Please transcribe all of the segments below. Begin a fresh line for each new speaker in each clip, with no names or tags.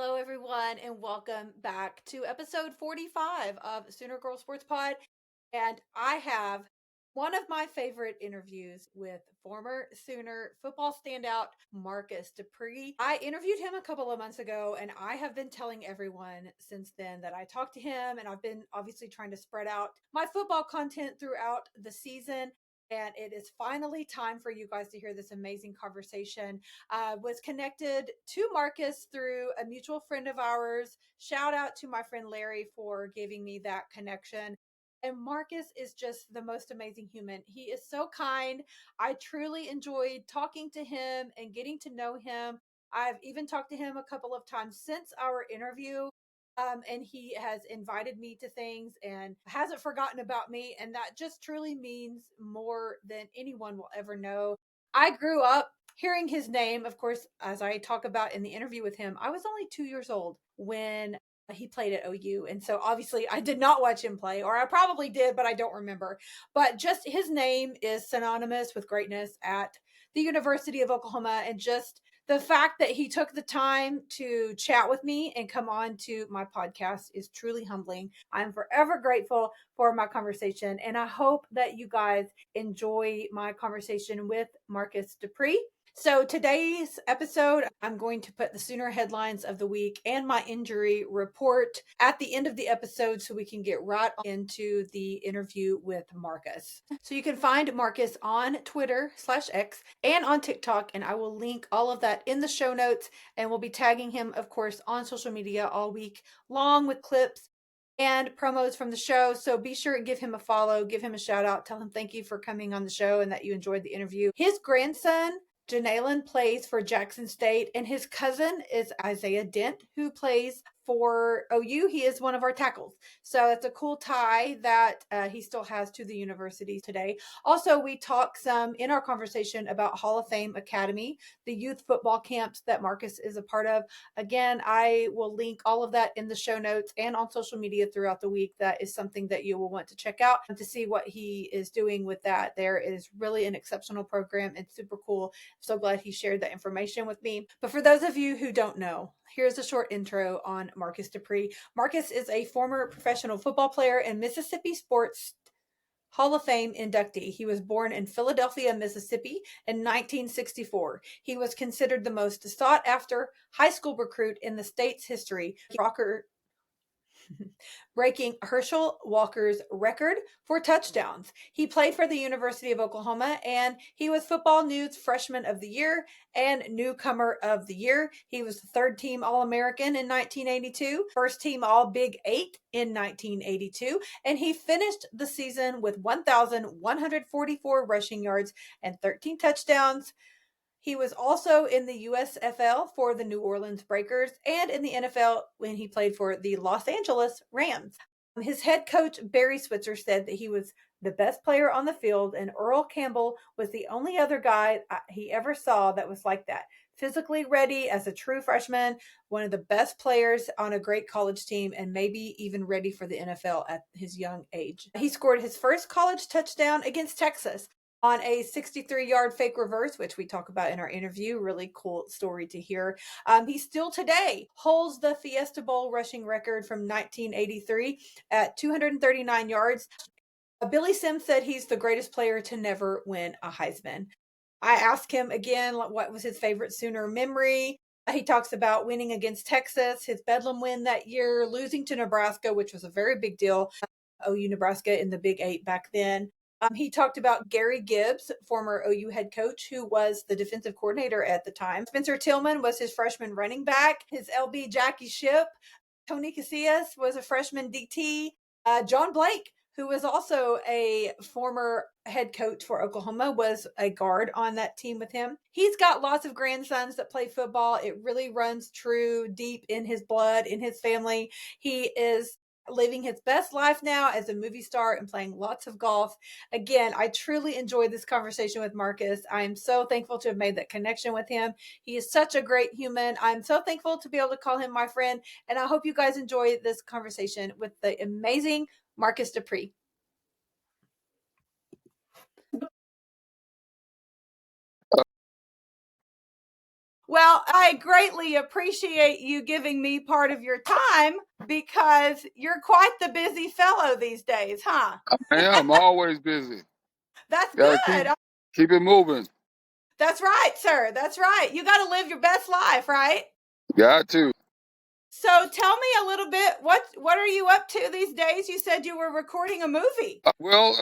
Hello, everyone, and welcome back to episode 45 of Sooner Girl Sports Pod. And I have one of my favorite interviews with former Sooner football standout Marcus Dupree. I interviewed him a couple of months ago, and I have been telling everyone since then that I talked to him, and I've been obviously trying to spread out my football content throughout the season. And it is finally time for you guys to hear this amazing conversation. Was connected to Marcus through a mutual friend of ours. Shout out to my friend Larry for giving me that connection. And Marcus is just the most amazing human. He is so kind. I truly enjoyed talking to him and getting to know him. I've even talked to him a couple of times since our interview. And he has invited me to things and hasn't forgotten about me. And that just truly means more than anyone will ever know. I grew up hearing his name. Of course, as I talk about in the interview with him, I was only 2 years old when he played at OU. And so obviously I did not watch him play, or I probably did, but I don't remember. But just his name is synonymous with greatness at the University of Oklahoma. And just the fact that he took the time to chat with me and come on to my podcast is truly humbling. I'm forever grateful for my conversation. And I hope that you guys enjoy my conversation with Marcus Dupree. So today's episode, I'm going to put the Sooner headlines of the week and my injury report at the end of the episode so we can get right into the interview with Marcus. So you can find Marcus on Twitter/X and on TikTok, and I will link all of that in the show notes, and we'll be tagging him, of course, on social media all week long with clips and promos from the show. So be sure and give him a follow, give him a shout out, tell him thank you for coming on the show and that you enjoyed the interview. His grandson, Janalen, plays for Jackson State, and his cousin is Isaiah Dent, who plays for OU. He is one of our tackles. So it's a cool tie that he still has to the university today. Also, we talk some in our conversation about Hall of Fame Academy, the youth football camps that Marcus is a part of. Again, I will link all of that in the show notes and on social media throughout the week. That is something that you will want to check out to see what he is doing with that. There is really an exceptional program and super cool. So glad he shared that information with me. But for those of you who don't know, here's a short intro on Marcus Dupree. Marcus is a former professional football player and Mississippi Sports Hall of Fame inductee. He was born in Philadelphia, Mississippi in 1964. He was considered the most sought after high school recruit in the state's history. Walker breaking Herschel Walker's record for touchdowns. He played for the University of Oklahoma, and he was Football News Freshman of the Year and Newcomer of the Year. He was the third team All-American in 1982, first team All-Big 8 in 1982, and he finished the season with 1,144 rushing yards and 13 touchdowns. He was also in the USFL for the New Orleans Breakers and in the NFL when he played for the Los Angeles Rams. His head coach, Barry Switzer, said that he was the best player on the field, and Earl Campbell was the only other guy he ever saw that was like that. Physically ready as a true freshman, one of the best players on a great college team, and maybe even ready for the NFL at his young age. He scored his first college touchdown against Texas on a 63-yard fake reverse, which we talk about in our interview. Really cool story to hear. He still today holds the Fiesta Bowl rushing record from 1983 at 239 yards. Billy Sims said he's the greatest player to never win a Heisman. I asked him again what was his favorite Sooner memory. He talks about winning against Texas, his Bedlam win that year, losing to Nebraska, which was a very big deal. OU Nebraska in the Big 8 back then. He talked about Gary Gibbs, former OU head coach, who was the defensive coordinator at the time. Spencer Tillman was his freshman running back. His LB Jackie Ship. Tony Casillas was a freshman DT. John Blake, who was also a former head coach for Oklahoma, was a guard on that team with him. He's got lots of grandsons that play football. It really runs true deep in his blood, in his family. He is living his best life now as a movie star and playing lots of golf. Again, I truly enjoyed this conversation with Marcus. I am so thankful to have made that connection with him. He is such a great human. I'm so thankful to be able to call him my friend, and I hope you guys enjoy this conversation with the amazing Marcus Dupree. Well, I greatly appreciate you giving me part of your time because you're quite the busy fellow these days, huh?
I am always busy.
That's
Gotta
good.
keep it moving.
That's right, sir. That's right. You got to live your best life, right?
Got to.
So tell me a little bit what are you up to these days? You said you were recording a movie.
Well,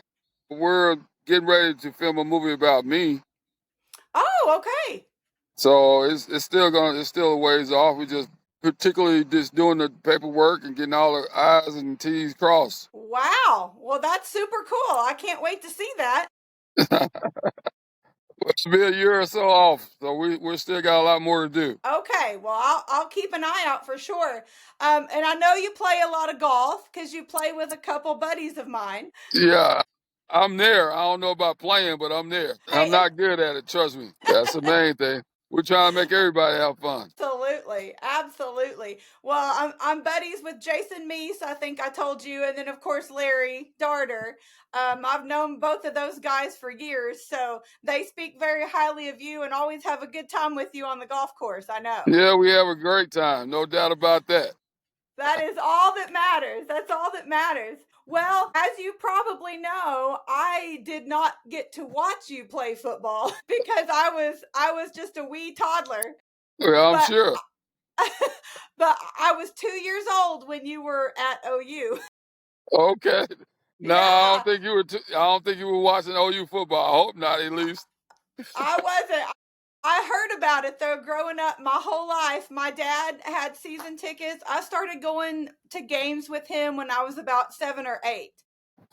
we're getting ready to film a movie about me,
Oh, okay.
so it's still a ways off. We just particularly just doing the paperwork and getting all the I's and T's crossed.
Wow. Well, that's super cool. I can't wait to see that.
It's be a year or so off, so we still got a lot more to do.
Okay, well, I'll keep an eye out for sure. And I know you play a lot of golf because you play with a couple buddies of mine.
Yeah, I'm there. I don't know about playing, but I'm there. I'm
Hey,
not good at it. Trust me. That's the main thing. We're trying to make everybody have fun.
absolutely, absolutely. Well, I'm buddies with Jason Meese. I think I told you, and then of course Larry Darter. I've known both of those guys for years, so they speak very highly of you and always have a good time with you on the golf course. I know.
Yeah, we have a great time. No doubt about that.
That is all that matters. That's all that matters. Well, as you probably know, I did not get to watch you play football because I was just a wee toddler.
Well, I'm
But
sure.
but I was 2 years old when you were at OU.
Okay. No, I don't
Yeah,
think you were. I don't think you were watching OU football. I hope not, at least.
I wasn't. I heard about it though growing up my whole life. My dad had season tickets. I started going to games with him when I was about 7 or 8.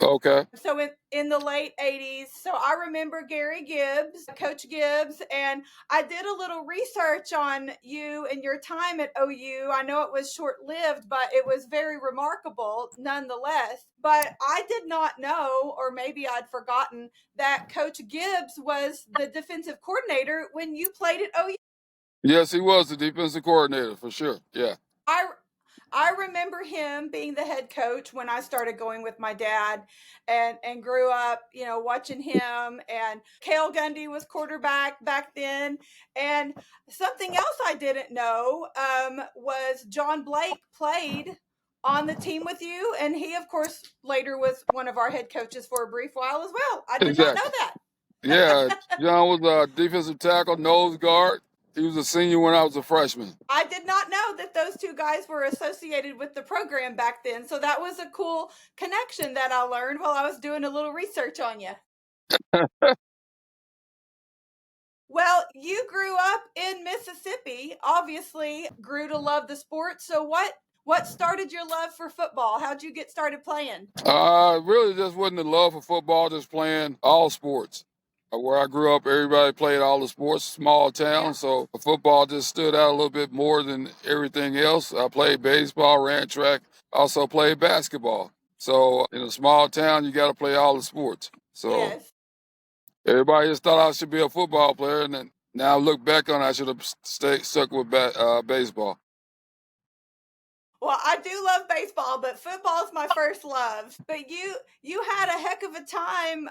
Okay.
So in the late 80s. So I remember Gary Gibbs, Coach Gibbs, and I did a little research on you and your time at OU. I know it was short lived, but it was very remarkable nonetheless. But I did not know, or maybe I'd forgotten, that Coach Gibbs was the defensive coordinator when you played at OU.
Yes, he was the defensive coordinator for sure. Yeah.
I I remember him being the head coach when I started going with my dad and grew up, watching him, and Cale Gundy was quarterback back then. And something else I didn't know was John Blake played on the team with you, and he of course later was one of our head coaches for a brief while as well. I did not know
Exactly.
that.
Yeah. John was a defensive tackle, nose guard. He was a senior when I was a freshman.
I did not know that those two guys were associated with the program back then. So that was a cool connection that I learned while I was doing a little research on you. Well, you grew up in Mississippi, obviously grew to love the sport. So what started your love for football? How'd you get started playing?
Really just wasn't the love for football, just playing all sports. Where I grew up, everybody played all the sports, small
Yeah.
town, so football just stood out a little bit more than everything else. I played baseball, ran track, also played basketball. So in a small town, you got to play all the sports. So
Yes.
everybody just thought I should be a football player, and then now I look back on it, I should have stuck with baseball.
Well, I do love baseball, but football is my first love. But you had a heck of a time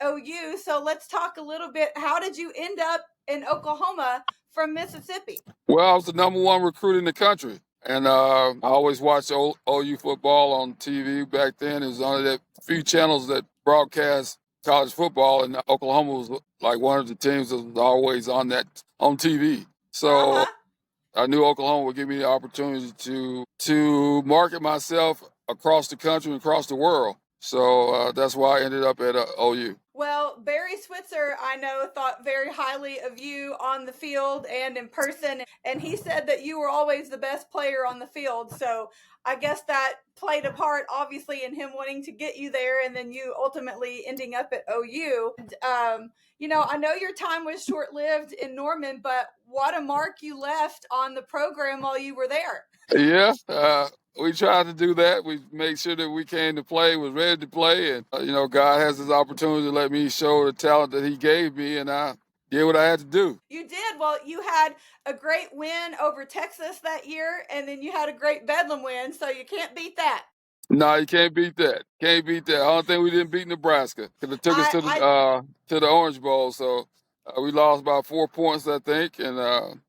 OU. So let's talk a little bit. How did you end up in Oklahoma from Mississippi?
Well, I was the number one recruit in the country. And I always watched OU football on TV back then. It was only that few channels that broadcast college football, and Oklahoma was like one of the teams that was always on TV.
Uh
So
huh.
I knew Oklahoma would give me the opportunity to market myself across the country and across the world. So that's why I ended up at OU.
Well, Barry Switzer, I know, thought very highly of you on the field and in person, and he said that you were always the best player on the field. So I guess that played a part, obviously, in him wanting to get you there, and then you ultimately ending up at OU. I know your time was short lived in Norman, but what a mark you left on the program while you were there.
Yeah, we tried to do that. We made sure that we came to play, was ready to play, and God has this opportunity to let me show the talent that He gave me, and I did what I had to do.
You did. Well, you had a great win over Texas that year, and then you had a great Bedlam win, so you can't beat that.
No, you can't beat that. Can't beat that. I don't think we didn't beat Nebraska because it took us
I
to the Orange Bowl, so we lost by 4 points, I think, and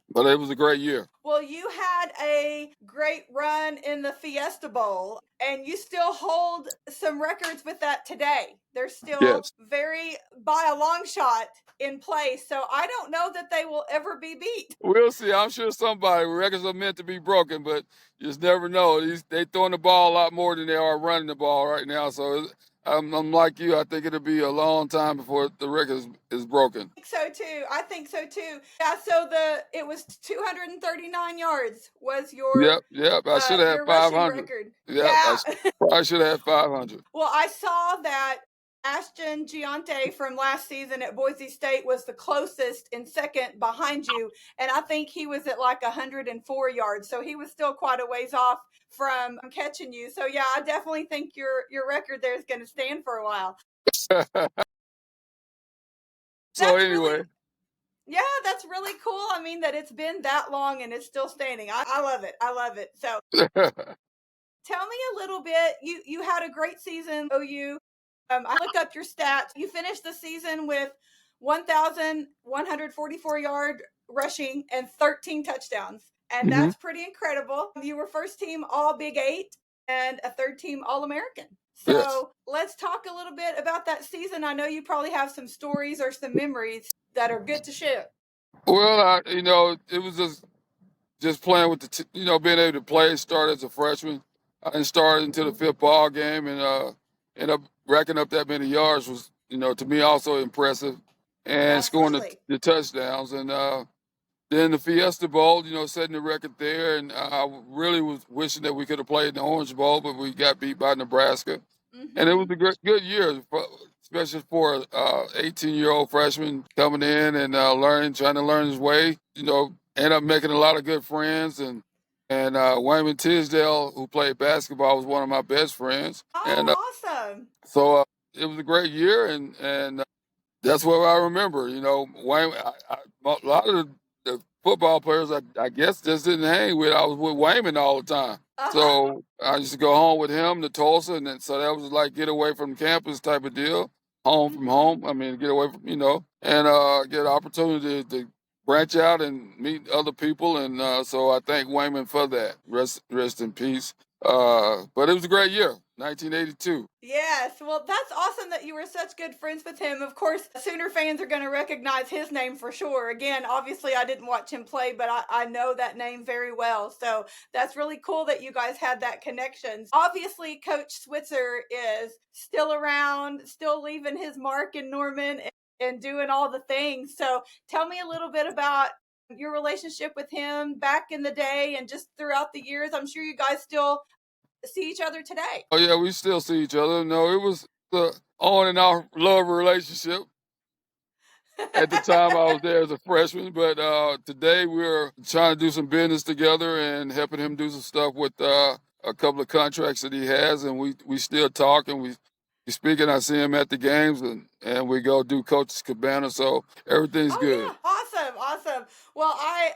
But it was a great year.
Well, you had a great run in the Fiesta Bowl, and you still hold some records with that today. They're still
Yes.
very, by a long shot, in place. So I don't know that they will ever be beat.
We'll see. I'm sure somebody records are meant to be broken, but you just never know. They throwing the ball a lot more than they are running the ball right now. So I'm like you. I think it'll be a long time before the record is broken.
So too. I think so too. Yeah. So it was 239 yards was
Yep. I should have had
your rushing
500.
record.
Yep,
Yeah.
probably should have had 500.
Well, I saw that Ashton Giante from last season at Boise State was the closest in second behind you, and I think he was at like 104 yards. So he was still quite a ways off from catching you. So yeah, I definitely think your record there is going to stand for a while.
So
That's really
anyway,
Yeah, that's really cool. I mean, that it's been that long and it's still standing. I love it. I love it. So tell me a little bit. You had a great season, OU. I look up your stats. You finished the season with 1,144 yard rushing and 13 touchdowns, and
hmm
that's pretty incredible. You were first team All Big Eight and a third team All American.
yes.
So let's talk a little bit about that season. I know you probably have some stories or some memories that are good to share.
Well, it was just playing with being able to play. Start as a freshman. I didn't start until the fifth ball game, and end up racking up that many yards was, to me also impressive, and scoring
Absolutely.
the touchdowns. And then the Fiesta Bowl, setting the record there. And I really was wishing that we could have played in the Orange Bowl, but we got beat by Nebraska. And it was
Mm-hmm.
a good year, especially for 18-year-old freshman coming in and trying to learn his way. End up making a lot of good friends, and Wayman Tisdale, who played basketball, was one of my best friends. And
Oh, awesome.
so it was a great year, and that's what I remember. Wayne. A lot of the football players, I guess, just didn't hang with. I was with Wayman all the time,
Uh-huh.
so I used to go home with him to Tulsa, and then, so that was like get away from campus type of deal, home from
Mm-hmm.
home. I mean, get away from and get an opportunity to branch out and meet other people, and so I thank Wayman for that. Rest in peace. But it was a great year, 1982.
Yes, well, that's awesome that you were such good friends with him. Of course, Sooner fans are going to recognize his name for sure. Again, obviously, I didn't watch him play, but I know that name very well. So that's really cool that you guys had that connection. Obviously, Coach Switzer is still around, still leaving his mark in Norman and doing all the things. So tell me a little bit about your relationship with him back in the day and just throughout the years. I'm sure you guys still see each other today.
Oh yeah, we still see each other. No, it was the on and off love relationship. At the time, I was there as a freshman, but today we're trying to do some business together and helping him do some stuff with a couple of contracts that he has, and we still talk and we speak, and I see him at the games, and we go do Coach's Cabana, so everything's
Oh
good.
yeah, awesome, awesome. Well, I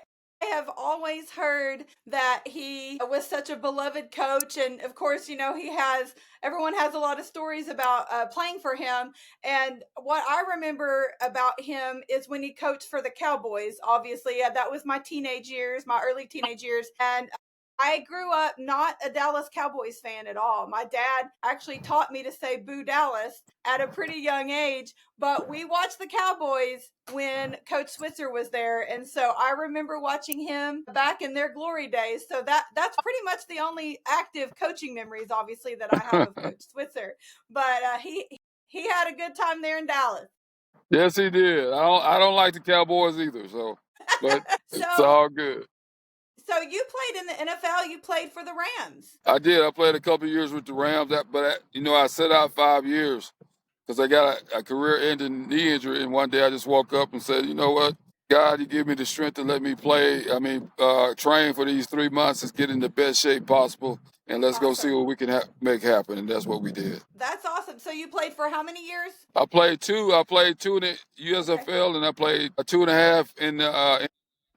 have always heard that he was such a beloved coach, and of course, everyone has a lot of stories about playing for him. And what I remember about him is when he coached for the Cowboys. Obviously, that was my teenage years, my early teenage years, and I grew up not a Dallas Cowboys fan at all. My dad actually taught me to say "Boo Dallas" at a pretty young age, but we watched the Cowboys when Coach Switzer was there, and so I remember watching him back in their glory days. So that's pretty much the only active coaching memories, obviously, that I have of Coach Switzer. But he had a good time there in Dallas.
Yes, he did. I don't like the Cowboys either, but it's
so
all good.
so you played in the NFL. You played for the Rams.
I did. I played a couple of years with the Rams, but I set out 5 years because I got a career-ending knee injury, and one day I just woke up and said, you know what, God, you give me the strength to let me play. I mean, train for these 3 months, is get in the best shape possible, and let's go see
Awesome.
what we can make happen. And that's what we did.
That's awesome. So you played for how many years?
I played two. I played two in the
Okay.
USFL, and I played a 2.5 in the.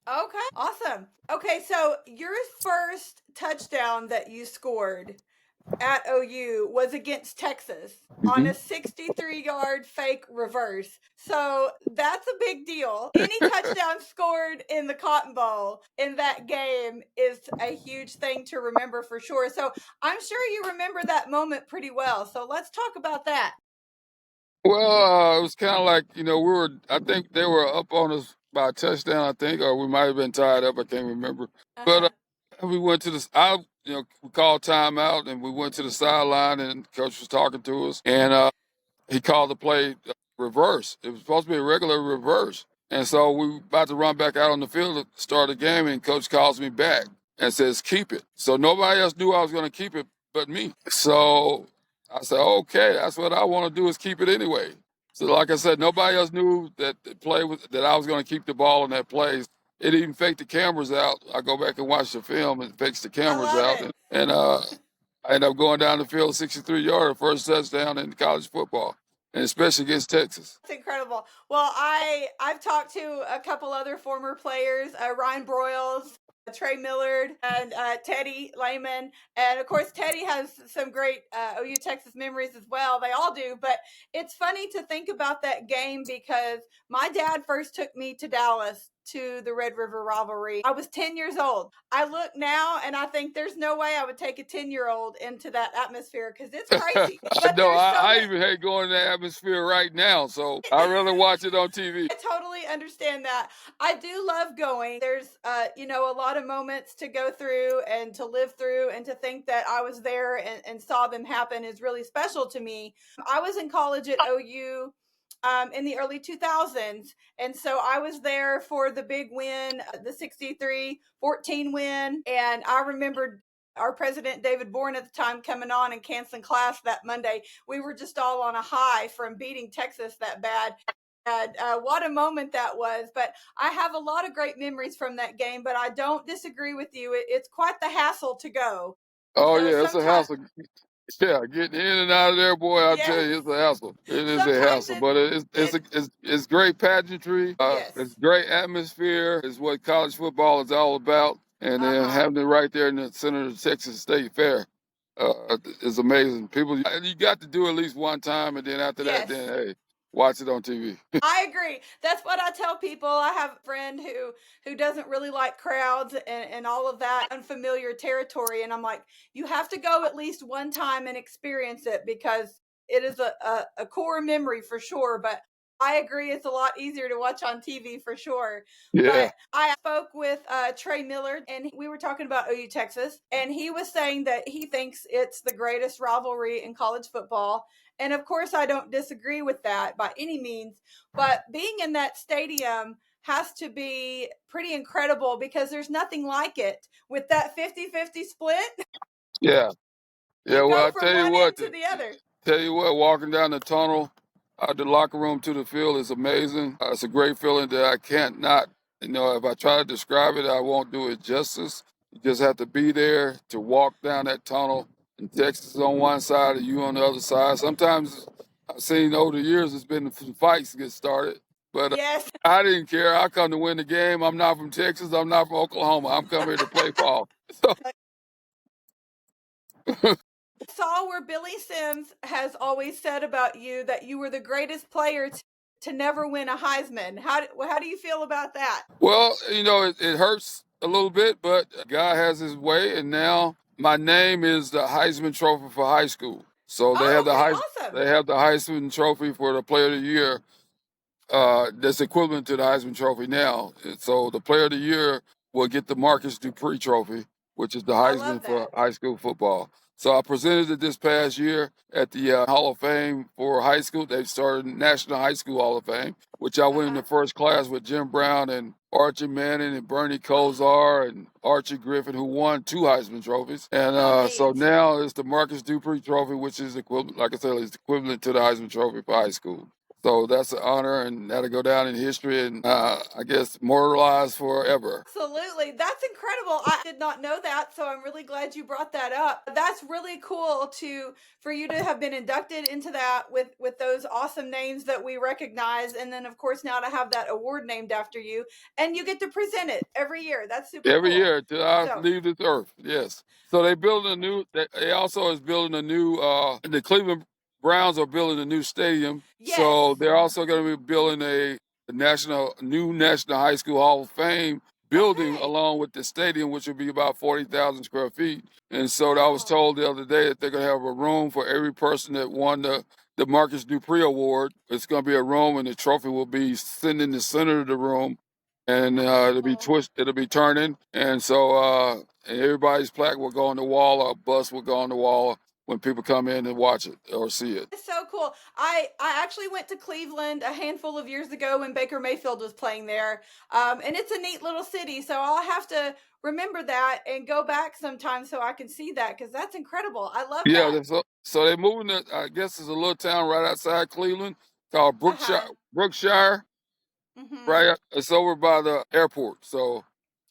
Okay. Awesome. Okay, so your first touchdown that you scored, at OU was against Texas on
Mm-hmm.
a 63-yard fake reverse. So that's a big deal. Any touchdown scored in the Cotton Bowl in that game is a huge thing to remember for sure. So I'm sure you remember that moment pretty well. So let's talk about that.
Well, it was kind of like, I think they were up on us by a touchdown, I think, or we might have been tied up. I can't remember. But
Uh-huh.
we went to we called timeout and we went to the sideline and coach was talking to us. And he called the play reverse. It was supposed to be a regular reverse. And so we were about to run back out on the field to start the game, and coach calls me back and says, keep it. So nobody else knew I was going to keep it but me. So I said, okay, that's what I want to do is keep it anyway. So like I said, nobody else knew that that I was going to keep the ball in that play. It even faked the cameras out. I go back and watch the film and fakes the
I
cameras
love
out.
it.
And I ended up going down the field 63-yard, first touchdown in college football, and especially against Texas.
That's incredible. Well, I've talked to a couple other former players, Ryan Broyles, Trey Millard, and Teddy Lehman, and of course Teddy has some great OU Texas memories as well. They all do, but it's funny to think about that game because my dad first took me to Dallas to the Red River rivalry. I was 10 years old. I look now and I think there's no way I would take a 10-year-old into that atmosphere because it's crazy. But
No,
there's so
I
many.
even hate going in the atmosphere right now, so I rather watch it on TV.
I totally understand that. I do love going. There's, a lot of moments to go through and to live through, and to think that I was there and saw them happen is really special to me. I was in college at OU in the early 2000s. And so I was there for the big win, the 63-14 win. And I remembered our president, David Bourne, at the time coming on and canceling class that Monday. We were just all on a high from beating Texas that bad. And what a moment that was. But I have a lot of great memories from that game, but I don't disagree with you. It's quite the hassle to go. And
Oh
so
yeah, it's a
sometimes,
hassle. Yeah, getting in and out of there, boy, I tell
yes,
you, it's a hassle. It is a
sometimes
hassle, but it's great pageantry. It's
yes.
great atmosphere. It's what college football is all about, and
Uh
then
huh.
having it right there in the center of the Texas State Fair is amazing. People, you got to do it at least one time, and then after that,
Yes.
then hey, watch it on TV.
I agree. That's what I tell people. I have a friend who doesn't really like crowds and all of that unfamiliar territory. And I'm like, you have to go at least one time and experience it because it is a core memory for sure. But I agree it's a lot easier to watch on TV for sure.
Yeah,
But I spoke with Trey Miller and we were talking about OU Texas. And he was saying that he thinks it's the greatest rivalry in college football. And of course, I don't disagree with that by any means. But being in that stadium has to be pretty incredible because there's nothing like it. With that 50-50 split,
yeah, yeah.
you
Well,
go
I
from
tell you
one
what.
end to the other.
Tell you what, walking down the tunnel out the locker room to the field is amazing. It's a great feeling that I can't not, if I try to describe it, I won't do it justice. You just have to be there to walk down that tunnel. And Texas is on one side and you on the other side. Sometimes I've seen over the years it's been some fights get started, but
Yes.
I didn't care. I come to win the game. I'm not from Texas. I'm not from Oklahoma. I'm coming here to play ball.
Saw where Billy Sims has always said about you that you were the greatest player to never win a Heisman. How do you feel about that?
Well, it hurts a little bit, but God has his way, and now my name is the Heisman Trophy for high school. So they have
Oh, okay, awesome.
they have the Heisman Trophy for the Player of the Year. That's equivalent to the Heisman Trophy now. And so the Player of the Year will get the Marcus Dupree Trophy, which is the
I
Heisman
love
for
that.
high school football. So I presented it this past year at the Hall of Fame for high school. They've started National High School Hall of Fame, which I
Uh
went in
huh.
the first class with Jim Brown and Archie Manning and Bernie
Oh,
Kosar and Archie Griffin, who won 2 Heisman trophies. And
how
so
neat.
now it's the Marcus Dupree Trophy, which is equivalent, like I said, is equivalent to the Heisman Trophy for high school. So that's an honor, and that'll go down in history, and I guess immortalized forever.
Absolutely. That's incredible. I did not know that, so I'm really glad you brought that up. That's really cool to for you to have been inducted into that with those awesome names that we recognize, and then of course now to have that award named after you, and you get to present it every year. That's super
Every
cool.
year till I
So,
leave this earth. Yes. So they building a new. They also is building a new. The Cleveland Browns are building a new stadium.
yes.
So they're also going to be building a new national high school Hall of Fame building
Okay.
along with the stadium, which will be about 40,000 square feet. And so I was
Wow.
told the other day that they're going to have a room for every person that won the Marcus Dupree Award. It's going to be a room, and the trophy will be sitting in the center of the room, and it'll be
Wow.
it'll be turning, and so and everybody's plaque will go on the wall, or a bus will go on the wall when people come in and watch it or see it.
It's so cool. I actually went to Cleveland a handful of years ago when Baker Mayfield was playing there, and it's a neat little city. So I'll have to remember that and go back sometime so I can see that because that's incredible. I love
Yeah,
that.
so they're moving to, I guess it's a little town right outside Cleveland called
Uh huh.
Brookshire.
Mm-hmm.
Right, it's over by the airport. So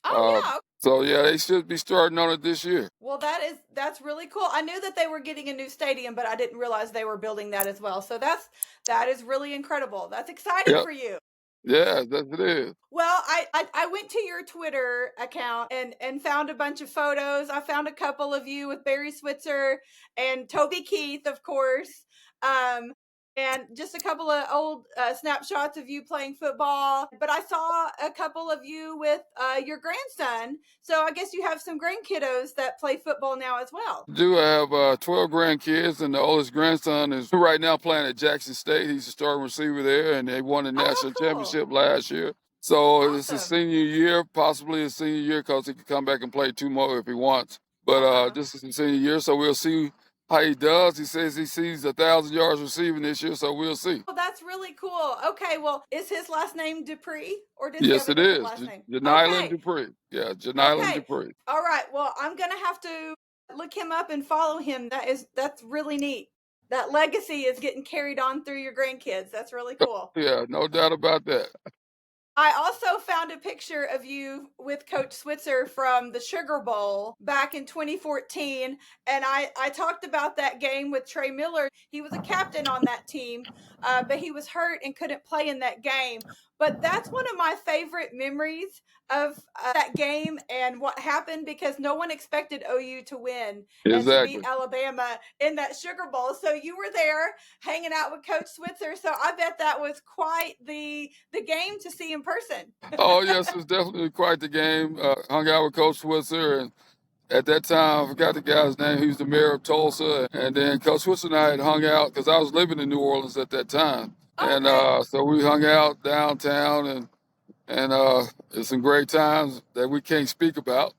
Oh
uh,
yeah.
so yeah, they should be starting on it this year.
Well, that's really cool. I knew that they were getting a new stadium, but I didn't realize they were building that as well. So that is really incredible. That's exciting
Yep.
for you.
Yeah, that it is.
Well, I went to your Twitter account and found a bunch of photos. I found a couple of you with Barry Switzer and Toby Keith, of course, um, and just a couple of old snapshots of you playing football. But I saw a couple of you with your grandson. So I guess you have some grandkiddos that play football now as well.
Do have 12 grandkids, and the oldest grandson is right now playing at Jackson State. He's a starting receiver there, and they won the
Oh,
national
cool!
championship last year. So it's his
Awesome.
senior year, possibly his senior year, because he could come back and play two more if he wants. But
Uh huh.
this is his senior year, so we'll see how he does. He says he sees 1,000 yards receiving this year, so we'll see.
Oh, that's really cool. Okay, well, is his last name Dupree or does he have
Yes,
a
it
different
is.
last name?
Janilan
Okay.
Dupree. Yeah, Janilan
Okay.
Dupree.
All right. Well, I'm going to have to look him up and follow him. That's really neat. That legacy is getting carried on through your grandkids. That's really cool.
Yeah, no doubt about that.
I also found a picture of you with Coach Switzer from the Sugar Bowl back in 2014. And I talked about that game with Trey Miller. He was a captain on that team, but he was hurt and couldn't play in that game. But that's one of my favorite memories of that game and what happened because no one expected OU to win and to beat
Exactly.
Alabama in that Sugar Bowl. So you were there hanging out with Coach Switzer. So I bet that was quite the game to see in person.
Oh yes, it was definitely quite the game. Hung out with Coach Switzer, and at that time I forgot the guy's name. He was the mayor of Tulsa, and then Coach Switzer and I had hung out because I was living in New Orleans at that time, and
Okay.
so we hung out downtown, and it's some great times that we can't speak about.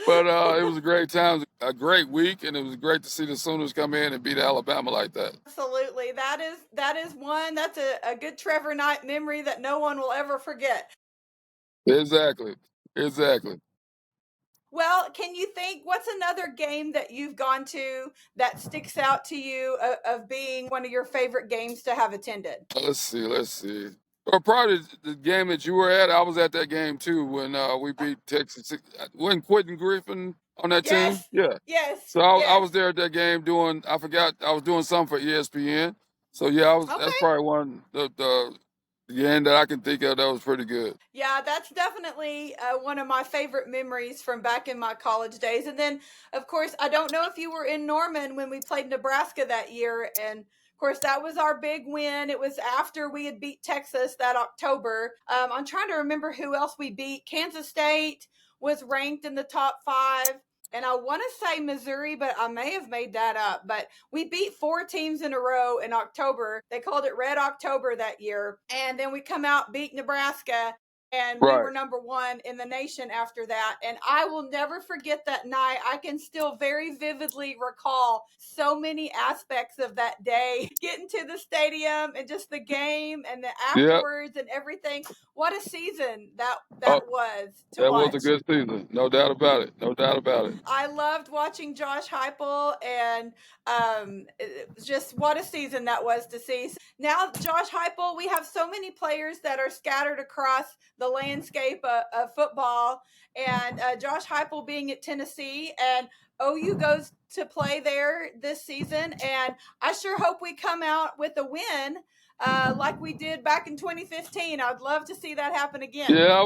But it was a great time, a great week, and it was great to see the Sooners come in and beat Alabama like that.
Absolutely. That is one. That's a good Trevor Knight memory that no one will ever forget.
Exactly, exactly.
Well, can you think what's another game that you've gone to that sticks out to you of being one of your favorite games to have attended?
Let's see. Well, probably the game that you were at, I was at that game too when we beat Texas. Wasn't Quentin Griffin on that team?
Yes.
Yeah.
Yes.
So I
Yes.
was there at that game doing. I forgot I was doing something for ESPN. So yeah, I was. That's
Okay.
probably one the game that I can think of that was pretty good.
Yeah, that's definitely one of my favorite memories from back in my college days. And then, of course, I don't know if you were in Norman when we played Nebraska that year. And of course, that was our big win. It was after we had beat Texas that October. I'm trying to remember who else we beat. Kansas State was ranked in the top five. And I want to say Missouri, but I may have made that up. But we beat four teams in a row in October. They called it Red October that year. And then we come out, beat Nebraska. and we
Right.
were number one in the nation after that. And I will never forget that night. I can still very vividly recall so many aspects of that day, getting to the stadium and just the game and the
Yeah.
afterwards and everything. What a season that
Oh,
was to
that was a
watch.
good season. No doubt about it. No doubt about it.
I loved watching Josh Heupel, and just what a season that was to see. So now, Josh Heupel, we have so many players that are scattered across the landscape of football, and Josh Heupel being at Tennessee, and OU goes to play there this season, and I sure hope we come out with a win. Like we did back in 2015. I'd love to see that happen again.
Yeah, I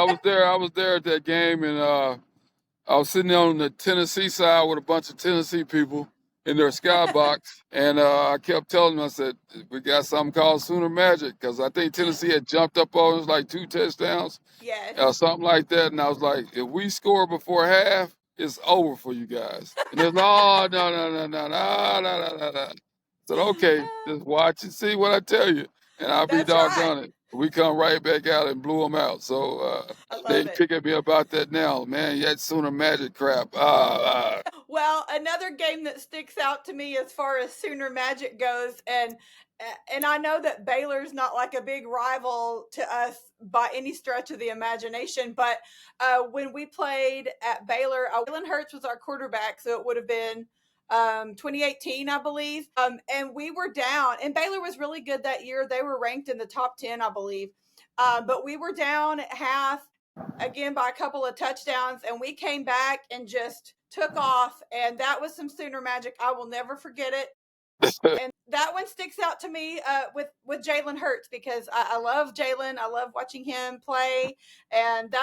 was there. I was there at that game, and I was sitting on the Tennessee side with a bunch of Tennessee people in their skybox, and I kept telling them, I said, we got something called Sooner Magic, because I think Tennessee had jumped up on us like 2 touchdowns,
Yes.
something like that. And I was like, if we score before half, it's over for you guys. And they're like, oh, no, no, no, no, no, no, no, no, no. I said, okay, just watch and see what I tell you, and I'll be
That's right.
doggone it. We come right back out and blew them out. So
I love
they
it.
pick at me about that now, man. That Sooner Magic crap.
Well, another game that sticks out to me as far as Sooner Magic goes, and I know that Baylor's not like a big rival to us by any stretch of the imagination, but when we played at Baylor, Jalen Hurts was our quarterback, so it would have been 2018, I believe. And we were down, and Baylor was really good that year. They were ranked in the top 10, I believe. But we were down at half again by a couple of touchdowns, and we came back and just took off. And that was some Sooner magic. I will never forget it. And that one sticks out to me with Jalen Hurts because I love Jalen. I love watching him play, and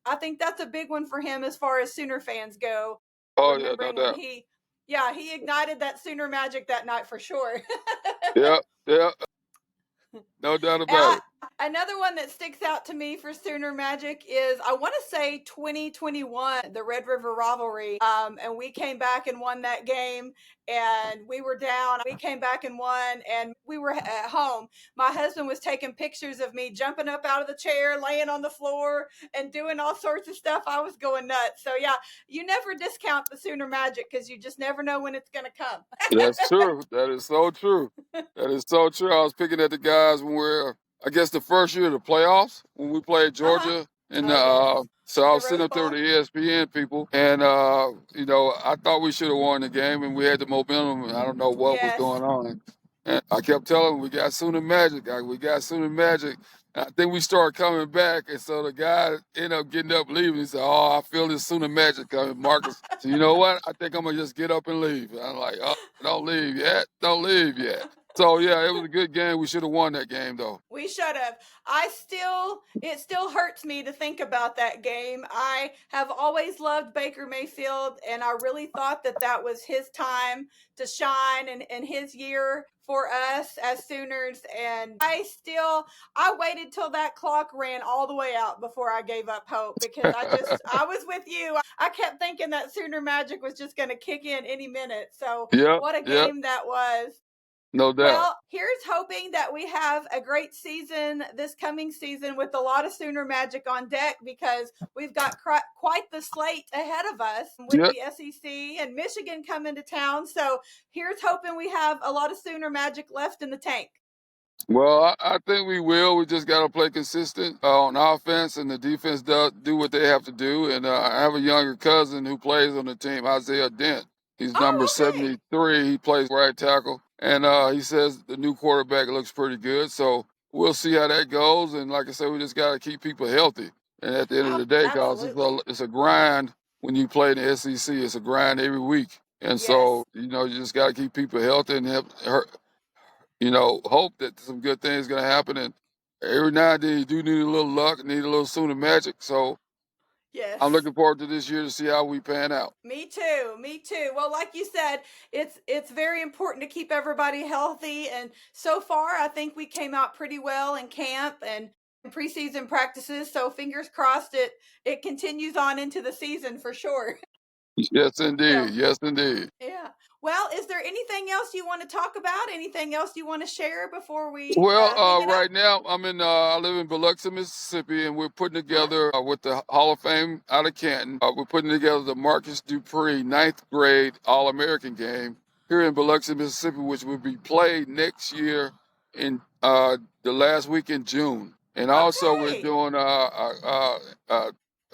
I think that's a big one for him as far as Sooner fans go.
Oh yeah, no
Remembering when
doubt.
he ignited that Sooner magic that night for sure.
Yeah, yeah, no doubt about
I,
it.
another one that sticks out to me for Sooner Magic is I want to say 2021, the Red River rivalry. And we came back and won that game, and we were down. We came back and won, and we were at home. My husband was taking pictures of me jumping up out of the chair, laying on the floor, and doing all sorts of stuff. I was going nuts. So yeah, you never discount the Sooner Magic because you just never know when it's going to come.
That's true. That is so true. That is so true. I was picking at the guys when we're, I guess, the first year of the playoffs when we played
Uh huh.
Georgia. And
Oh yes,
so I
the
was sitting
Rose
up there with
Bowl.
the ESPN people, and I thought we should have won the game, and we had the momentum, and I don't know what was
Yes.
going on. And I kept telling them we got Sooner Magic, we got Sooner Magic. And I think we started coming back, and so the guy ended up getting up leaving. He said, "Oh, I feel this Sooner Magic coming, Marcus." So you know what? I think I'm gonna just get up and leave. And I'm like, "Oh, don't leave yet, don't leave yet." So yeah, it was a good game. We should have won that game though.
We should have. It still hurts me to think about that game. I have always loved Baker Mayfield, and I really thought that was his time to shine and his year for us as Sooners. And I waited till that clock ran all the way out before I gave up hope because I was with you. I kept thinking that Sooner Magic was just going to kick in any minute. So
Yep,
what a
yep,
game that was.
no doubt.
Well, here's hoping that we have a great season this coming season with a lot of Sooner Magic on deck because we've got quite the slate ahead of us with
Yep.
the SEC and Michigan coming to town. So here's hoping we have a lot of Sooner Magic left in the tank.
Well, I think we will. We just got to play consistent on offense, and the defense do what they have to do. And I have a younger cousin who plays on the team, Isaiah Dent. He's number
Oh, okay.
73. He plays right tackle, and he says the new quarterback looks pretty good. So we'll see how that goes. And like I said, we just got to keep people healthy. And at the end of
Oh,
the day, guys,
absolutely.
it's a grind when you play in the SEC. It's a grind every week. And so,
Yes.
you just got to keep people healthy and hope that some good things gonna happen. And every now and then you do need a little luck, need a little Sooner magic. So I'm
Yes.
looking forward to this year to see how we pan out.
Me too. Me too. Well, like you said, it's very important to keep everybody healthy, and so far, I think we came out pretty well in camp and in preseason practices. So fingers crossed it continues on into the season for sure.
Yes, indeed.
So,
Yes, indeed.
yeah. Well, is there anything else you want to talk about? Anything else you want to share before we
Well,
hang it up?
right now I live in Biloxi, Mississippi, and we're putting together with the Hall of Fame out of Canton. We're putting together the Marcus Dupree ninth grade All American game here in Biloxi, Mississippi, which will be played next year in the last week in June. And also we're
Okay.
doing a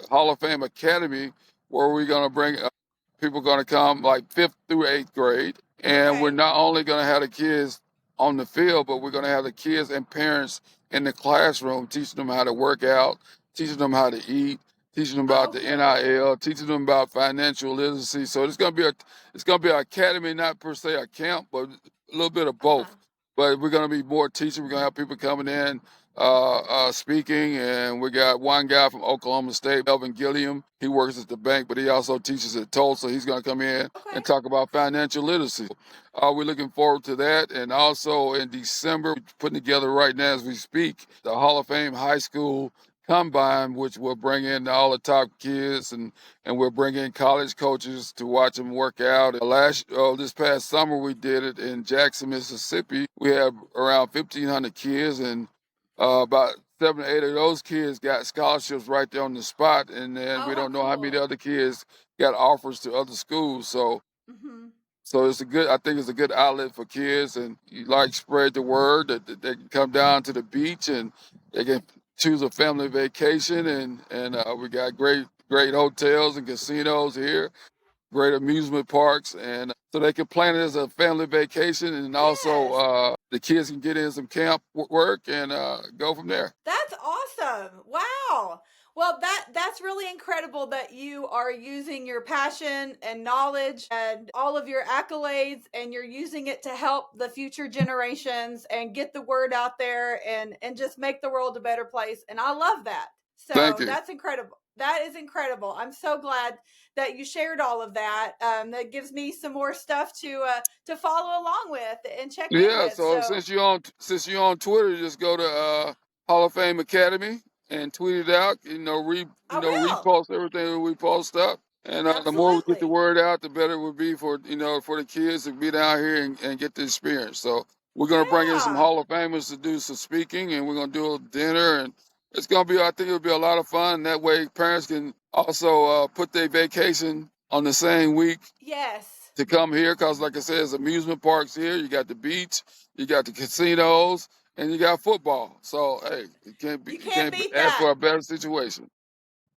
Hall of Fame Academy where we're going to bring people going to come like fifth through eighth grade, and we're
Okay.
not only going to have the kids on the field, but we're going to have the kids and parents in the classroom teaching them how to work out, teaching them how to eat, teaching them about
Oh,
the
good.
NIL, teaching them about financial literacy. So it's going to be an academy, not per se a camp, but a little bit of
Uh-huh.
both. But we're going to be more teaching. We're going to have people coming in speaking, and we got one guy from Oklahoma State, Melvin Gilliam. He works at the bank, but he also teaches at Tulsa. He's going to come in
Okay.
and talk about financial literacy. We're looking forward to that. And also in December, we're putting together right now as we speak, the Hall of Fame High School Combine, which will bring in all the top kids, and we'll bring in college coaches to watch them work out. This past summer, we did it in Jackson, Mississippi. We have around 1,500 kids, and about 7 or 8 of those kids got scholarships right there on the spot. And then
Oh,
we
how
don't know how many
cool.
other kids got offers to other schools.
Mm-hmm.
So I think it's a good outlet for kids, and you like spread the word that they can come down to the beach and they can choose a family vacation, and we got great hotels and casinos here, great amusement parks, and so they can plan it as a family vacation, and also
Yes.
the kids can get in some camp work and go from there.
That's awesome. Wow. Well, that's really incredible that you are using your passion and knowledge and all of your accolades and you're using it to help the future generations and get the word out there and just make the world a better place. And I love that.
Thank
So
you.
that's incredible. That is incredible. I'm so glad that you shared all of that. That gives me some more stuff to follow along with and check in
Yeah,
with.
so
So
since you're on Twitter, just go to Hall of Fame Academy and tweet it out.
I will.
Repost everything that we post up. And the more we get the
Absolutely.
word out, the better it would be for for the kids to be down here and get the experience. So we're gonna bring in some
Yeah.
Hall of Famers to do some speaking, and we're gonna do a dinner, and it's gonna be I think it'll be a lot of fun. That way, parents can also put their vacation on the same week
Yes.
to come here because, like I said, there's amusement parks here. You got the beach, you got the casinos, and you got football. So hey,
You
you
can't
can't
beat
ask
that.
for a better situation.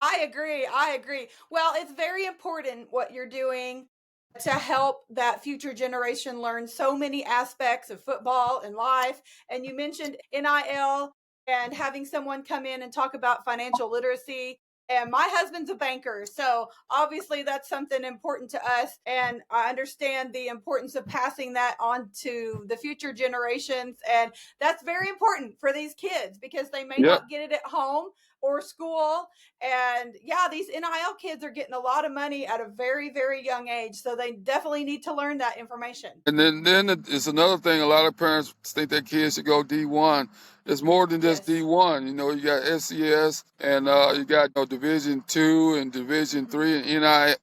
I agree. I agree. Well, it's very important what you're doing to help that future generation learn so many aspects of football and life. And you mentioned NIL and having someone come in and talk about financial literacy. And my husband's a banker. So obviously that's something important to us. And I understand the importance of passing that on to the future generations. And that's very important for these kids because they may
Yep.
not get it at home or school. And yeah, these NIL kids are getting a lot of money at a very, very young age. So they definitely need to learn that information.
And then it's another thing. A lot of parents think their kids should go D1. It's more than just
Yes.
D1. You got SCS, and you got Division two and Division
Mm-hmm.
three and NI.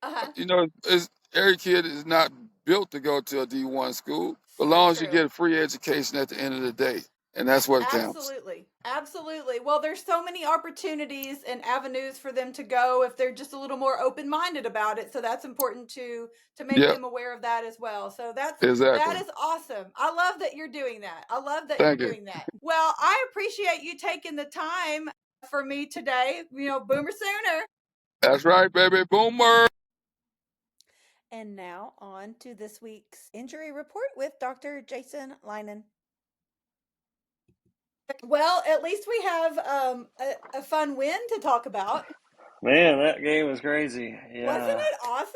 Uh huh.
Every kid is not built to go to a D1 school, but as
So
long as you
true.
get a free education at the end of the day, and that's what counts.
Absolutely. Absolutely. Well, there's so many opportunities and avenues for them to go if they're just a little more open-minded about it. So that's important to make
Yep,
them aware of that as well. So that
exactly.
is awesome. I love that you're doing that. I love that you're
Thank you.
doing that. Well, I appreciate you taking the time for me today. Boomer Sooner.
That's right, baby. Boomer.
And now on to this week's injury report with Dr. Jason Linen. Well, at least we have a fun win to talk about.
Man, that game was crazy.
Wasn't
Yeah,
it awesome?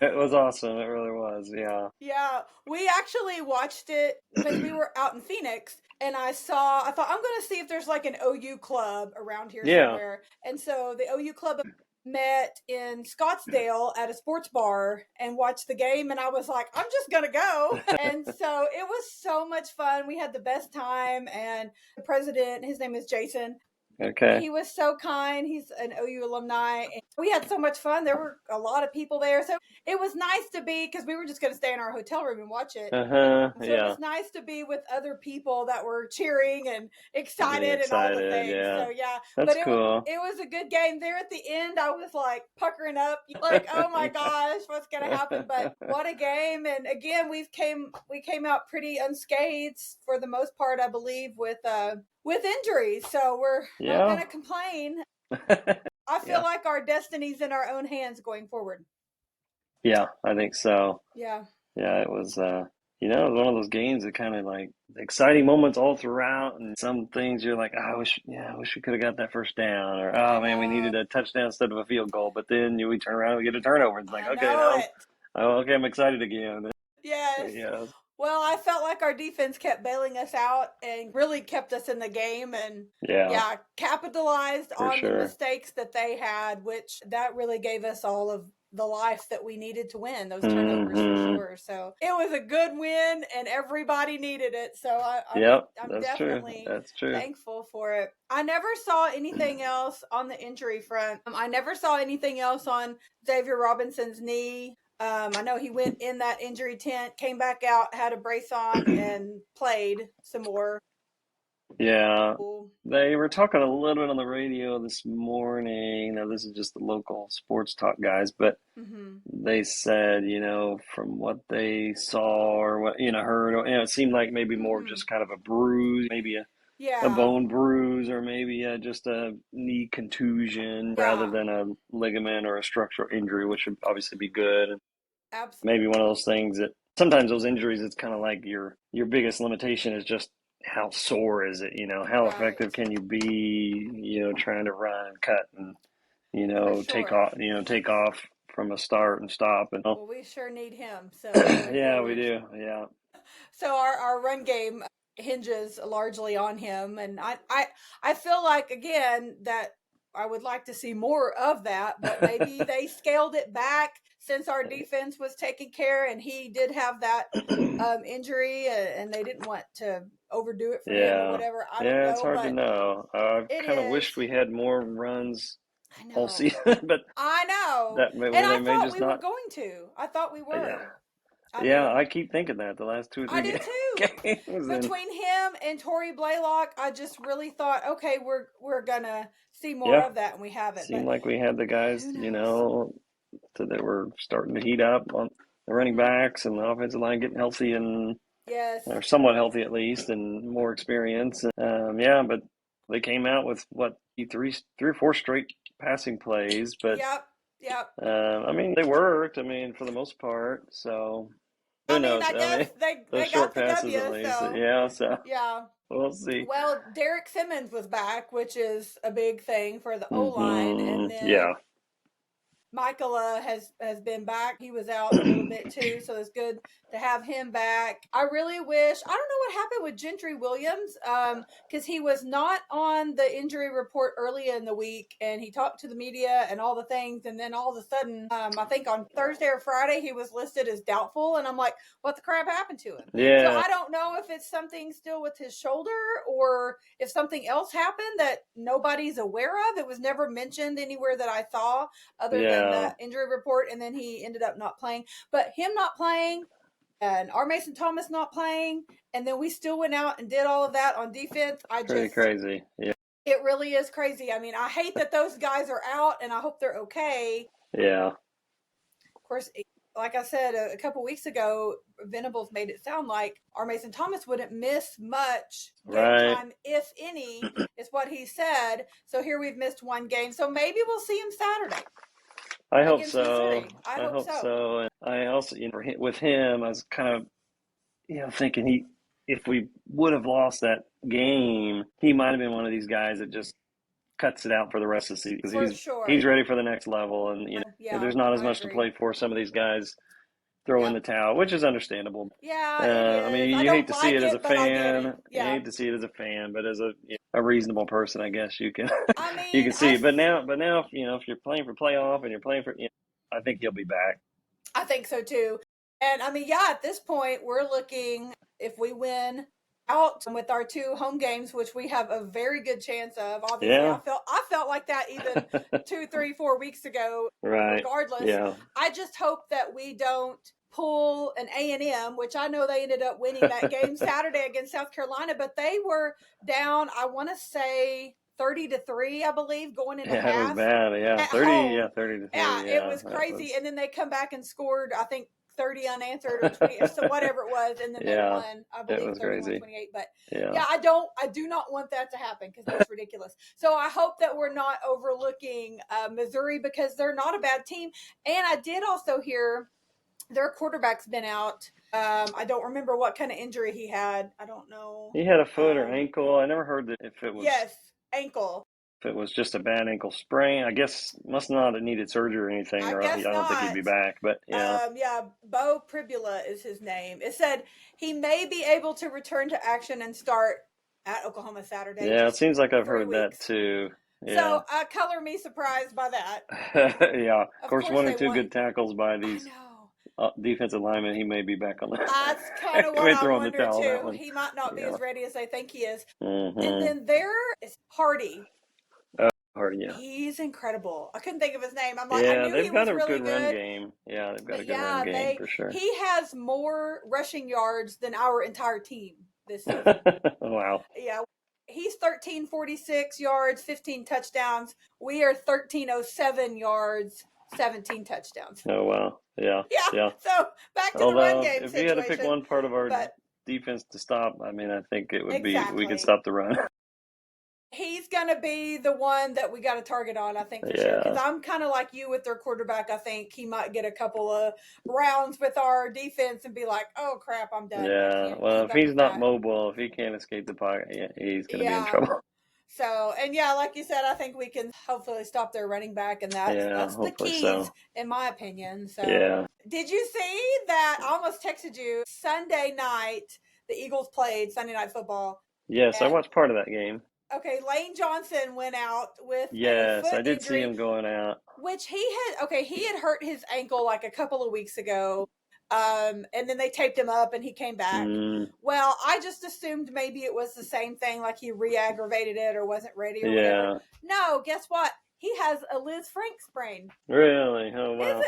it was awesome. It really was. Yeah.
Yeah, we actually watched it because we were out in Phoenix and I thought I'm going to see if there's like an OU club around here
Yeah.
somewhere. And so the OU club met in Scottsdale at a sports bar and watched the game and I was like, I'm just going to go. And so it was so much fun. We had the best time and the president, his name is Jason,
Okay.
He was so kind. He's an OU alumni. And we had so much fun. There were a lot of people there. So it was nice to be, because we were just going to stay in our hotel room and watch it. So it
Yeah.
was nice to be with other people that were cheering and
Being
excited and all the
excited.
things.
Yeah.
So yeah,
That's
but
cool.
it was a good game. There at the end, I was like puckering up, like, oh my gosh, what's going to happen? But what a game! And again, we came out pretty unscathed for the most part, I believe, with injuries. So we're not going
Yeah.
to complain. I feel
Yeah.
like our destiny's in our own hands going forward.
Yeah, I think so.
Yeah.
Yeah, it was it was one of those games that kind of like exciting moments all throughout, and some things you're like, oh, I wish we could have got that first down, or
I
oh man, we
know.
needed a touchdown instead of a field goal. But then we turn around and we get a turnover. It's like,
I
okay,
know it.
I'm excited again.
Yes.
Yeah,
Well, I felt like our defense kept bailing us out and really kept us in the game, and
yeah,
capitalized
for
on the
sure.
mistakes that they had, which that really gave us all of the life that we needed to win, those turnovers for
Hmm.
sure. So it was a good win and everybody needed it. So
Yep,
I'm
that's true.
definitely
That's true.
thankful for it. I never saw anything else on the injury front. I never saw anything else on Xavier Robinson's knee. I know he went in that injury tent, came back out, had a brace on, and played some more.
Yeah,
Cool.
they were talking a little bit on the radio this morning. Now, this is just the local sports talk guys, but
Mm-hmm.
they said, from what they saw or what, heard, it seemed like maybe more
Mm-hmm.
just kind of a bruise, maybe a
Yeah.
bone bruise, or maybe just a knee contusion rather
Yeah.
than a ligament or a structural injury, which would obviously be good. And
Absolutely.
maybe one of those things that sometimes those injuries, it's kind of like your biggest limitation is just how sore is it, how
Right.
effective can you be, trying to run and cut and,
For
take
sure.
off, from a start and stop and
Well, we sure need him. So going
yeah, we
forward.
do. Yeah.
So our run game hinges largely on him, and I feel like, again, that I would like to see more of that, but maybe they scaled it back since our defense was taken care, and he did have that injury, and they didn't want to overdo it for him or
Yeah.
whatever. I don't
Yeah, it's
know,
hard to
but
know. I
it
kind of
is.
wished we had more runs
I
all
know.
season, but
I know.
that may,
And
they
I
may
thought
just
we were
not.
going to. I thought we
Yeah.
were. I
Yeah,
mean,
I keep thinking that the last two or
I
three
did too.
games, and
Between him and Tori Blaylock, I just really thought, okay, we're gonna see more
yeah,
of that, and we haven't.
seemed
But
like we had the guys,
who knows?
that were starting to heat up on the running
Mm-hmm.
backs and the offensive line getting healthy and
Yes.
or somewhat healthy at least, and more experience. Yeah, but they came out with what three or four straight passing plays, but
Yep. Yep.
I mean they worked. I mean for the most part, so who
I mean,
knows?
I
I
guess
mean
they
those
got
short
the
passes
W.
at least,
So
yeah. So
yeah.
we'll see.
Well, Derek Simmons was back, which is a big thing for the O line, and then
Yeah,
Michaela has been back. He was out a little bit too, so it's good to have him back. I really wish, I don't know what happened with Gentry Williams, because he was not on the injury report early in the week, and he talked to the media and all the things, and then all of a sudden, I think on Thursday or Friday he was listed as doubtful, and I'm like, what the crap happened to him? So
yeah,
I don't know if it's something still with his shoulder or if something else happened that nobody's aware of. It was never mentioned anywhere that I saw other than
yeah.
that injury report, and then he ended up not playing. But him not playing and our Mason Thomas not playing, and then we still went out and did all of that on defense.
Pretty crazy. Yeah,
It really is crazy. I mean, I hate that those guys are out, and I hope they're okay.
yeah,
Of course, like I said a couple weeks ago, Venables made it sound like our Mason Thomas wouldn't miss much game
right.
time, if any, is what he said. So here we've missed one game. So maybe we'll see him Saturday
I hope
against
so.
Missouri. I
I
hope
hope
so.
so. And I also, with him, I was kind of, thinking if we would have lost that game, he might have been one of these guys that just cuts it out for the rest of the season because
For
he's
sure.
ready for the next level, and
Yeah,
there's not as
I
much to
agree.
play for. Some of these guys throw in
Yep.
the towel, which is understandable.
Yeah, it
I mean,
is. I
you hate
don't
to see
like
it as a
it, but I get
fan.
it.
You
Yeah.
hate to see it as a fan, but as a reasonable person, I guess you can
I
you
mean,
can see it. But now, if you're playing for playoff and you're playing for, I think he'll be back.
I think so too. And I mean, yeah, at this point, we're looking, if we win out with our 2 home games, which we have a very good chance of. Obviously,
Yeah.
I felt like that even 2, 3, 4 weeks ago.
Right.
Regardless,
Yeah.
I just hope that we don't pull an A&M, which I know they ended up winning that game Saturday against South Carolina, but they were down, I want to say 30-3, I believe, going into
Yeah, it was
half
bad. Yeah,
at
30.
home.
Yeah, 30-3.
Yeah, it
Yeah,
was
that
crazy.
was.
And then they come back and scored, I think, 30 unanswered or 20 or so whatever it was, and then they
Yeah,
won, I
it
believe,
was crazy.
31-28. But
Yeah.
yeah, I do not want that to happen because that's ridiculous. So I hope that we're not overlooking Missouri because they're not a bad team. And I did also hear their quarterback's been out. I don't remember what kind of injury he had. I don't know.
He had a foot or ankle. I never heard that if it was.
Yes, ankle.
If it was just a bad ankle sprain, I guess must not have needed surgery or anything,
I
or I
guess
don't think he'd
not.
be back. But yeah,
Yeah, Bo Pribula is his name. It said he may be able to return to action and start at Oklahoma Saturday.
yeah, it seems like I've
3
heard that
weeks.
too.
So
Yeah,
color me surprised by that.
yeah. Of
Of
course,
course
one or
they
two
want.
good tackles by
I
these
know.
defensive linemen. He may be back on the.
That's kind of
He
what
may
I
throw in the
wonder
towel on that
too.
one.
He might not be
Yeah.
as ready as they think he is. And
Mm-hmm.
then there is Hardy.
Hard, yeah.
He's incredible. I couldn't think of his name. I'm like, I
Yeah,
knew he
they've got
was
a
really
good run
good.
game. Yeah, they've got a
But
good run
yeah,
game for sure.
he has more rushing yards than our entire team this season.
Wow.
Yeah. He's 1346 yards, 15 touchdowns. We are 1307 yards, 17 touchdowns.
Oh wow. Yeah.
Yeah.
Yeah.
So back to the run
Although
game
if we had to pick
situation.
one part of our
But
defense to stop, I mean, I think it would be we could
exactly.
stop the run.
He's going to be the one that we got to target on, I think, for sure. Because
Yeah.
I'm kind of like you with their quarterback. I think he might get a couple of rounds with our defense and be like, oh, crap, I'm done. I
Yeah.
can't
Well,
keep
if
up
he's
with
not
that.
mobile, if he can't escape the pocket, yeah, he's going to be in
Yeah.
trouble.
So, and yeah, like you said, I think we can hopefully stop their running back, and
Yeah,
that's the
hopefully
keys,
so.
in my opinion. So,
Yeah.
did you see that? I almost texted you Sunday night. The Eagles played Sunday Night Football.
Yes, I
And
watched part of that game.
okay, Lane Johnson went out with a
Yes,
foot
I did see
injury,
him going out.
which he had hurt his ankle like a couple of weeks ago. And then they taped him up and he came back.
Mm,
Well, I just assumed maybe it was the same thing, like he re-aggravated it or wasn't ready or whatever.
yeah.
No, guess what? He has a Liz Frank sprain.
Really? Oh wow.
Isn't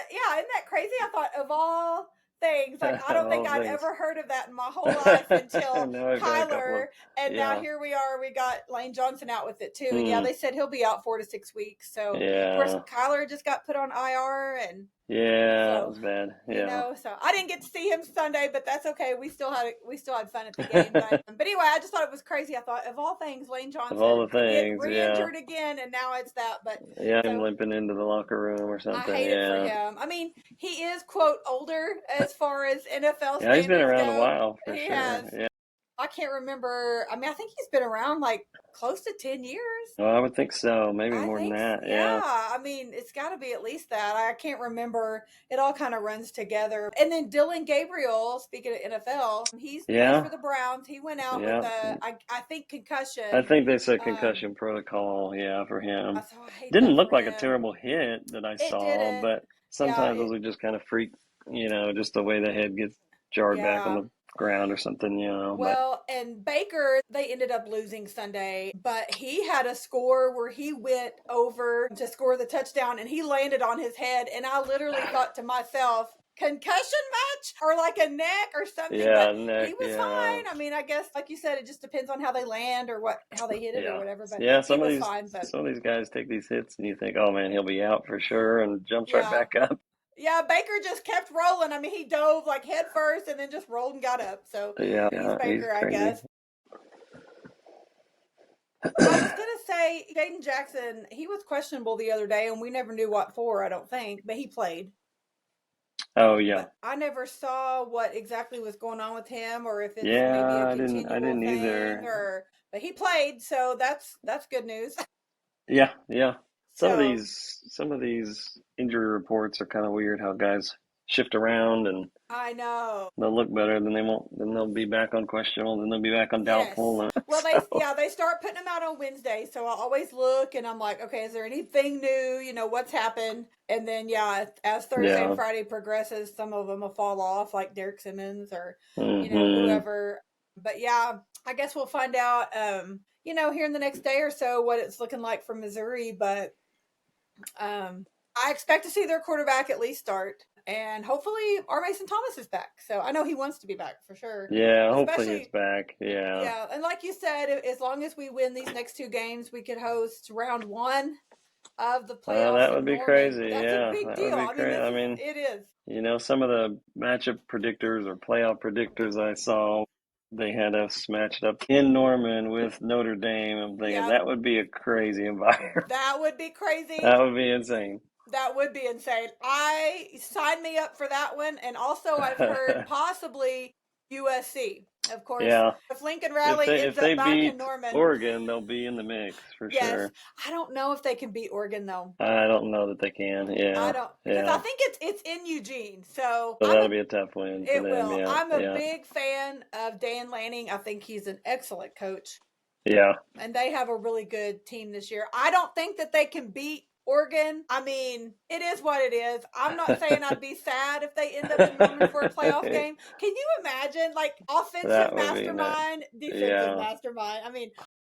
that crazy? I thought of all things, like I don't think
All
I'd
things.
ever heard of that in my whole life until
Now I've got a couple
Kyler,
of.
and now
Yeah.
here we are. We got Lane Johnson out with it too. And yeah,
Mm,
they said he'll be out 4 to 6 weeks. So of course
yeah.
Kyler just got put on IR, and
Yeah, that
so
was bad. Yeah.
so I didn't get to see him Sunday, but that's okay. We still had fun at the game. But anyway, I just thought it was crazy. I thought of all things, Lane
Of all
Johnson
the
to get
things, yeah.
re-injured again, and now it's that. But
Yeah, him
so
limping into the locker room or
I
something.
hate it for
Yeah.
him. I mean, he is quote older as far as NFL
Yeah, he's been
standards
around a
go.
while for
He
sure.
has.
Yeah.
I can't remember. I mean, I think he's been around like close to 10 years.
Well, I would think so. Maybe
I
more than
think,
that.
yeah.
Yeah.
I mean, it's got to be at least that. I can't remember. It all kind of runs together. And then Dylan Gabriel, speaking of NFL, he's plays
Yeah.
for the Browns. He went out
Yeah.
with I think concussion.
I think they said concussion protocol, yeah, for him.
So I hate
Didn't
that
look
for
like a
him.
terrible hit that I
It
saw,
didn't.
but
Yeah,
sometimes those are just kind of freak, just the way the head gets jarred back on
yeah.
the ground or something, But
Well, and Baker, they ended up losing Sunday, but he had a score where he went over to score the touchdown and he landed on his head. And I literally thought to myself, concussion match or like a neck or something.
yeah,
But
neck,
he was fine. I mean, I guess, like you said, it just depends on how they land or how they hit it or
yeah.
whatever. But
Yeah,
he was fine. But
some of these guys take these hits and you think, oh man, he'll be out for sure, and jumps right
yeah.
back up.
Yeah, Baker just kept rolling. I mean, he dove like head first and then just rolled and got up. So
Yeah,
he's Baker, I
crazy.
guess. I was going to say, Jaden Jackson, he was questionable the other day, and we never knew what for, I don't think, but he played.
Oh yeah.
But I never saw what exactly was going on with him, or if it's
Yeah,
maybe a
I
continual
didn't
thing,
either.
but he played, so that's good news.
Yeah, yeah. Some of
So
these injury reports are kind of weird. How guys shift around and
I know.
they'll look better, then they won't. Then they'll be back on questionable. Then they'll be back on doubtful.
Yes.
And
Well,
so,
they start putting them out on Wednesday, so I always look and I'm like, okay, is there anything new? What's happened? And then as Thursday and
yeah.
Friday progresses, some of them will fall off, like Derek Simmons or
Mm-hmm.
whoever. But yeah, I guess we'll find out, here in the next day or so what it's looking like for Missouri. But I expect to see their quarterback at least start. And hopefully our Mason Thomas is back. So I know he wants to be back for sure.
Yeah, hopefully it's
Especially,
back. Yeah.
yeah. And like you said, as long as we win these next two games, we could host round one of the playoffs
That would
in
be
Norman.
crazy.
That's a
Yeah,
big
that would
deal.
be
I mean,
crazy. I mean,
it is.
some of the matchup predictors or playoff predictors I saw, they had us matched up in Norman with Notre Dame. I'm thinking that would be a crazy environment.
That would be crazy.
That would be insane.
That would be insane. I signed me up for that one. And also I've heard possibly USC. Of course,
yeah.
if Lincoln Riley ends up back in Norman,
Oregon, they'll be in the mix for sure.
I don't know if they can beat Oregon though.
I don't know that they can. Yeah,
I don't, because I think it's in Eugene, so
that'll be a tough win for them.
Will.
Yeah,
I'm a big fan of Dan Lanning. I think he's an excellent coach.
Yeah,
and they have a really good team this year. I don't think that they can beat Oregon. I mean, it is what it is. I'm not saying I'd be sad if they end up in Norman for a playoff game. Can you imagine, like, offensive mastermind, defensive mastermind? I mean,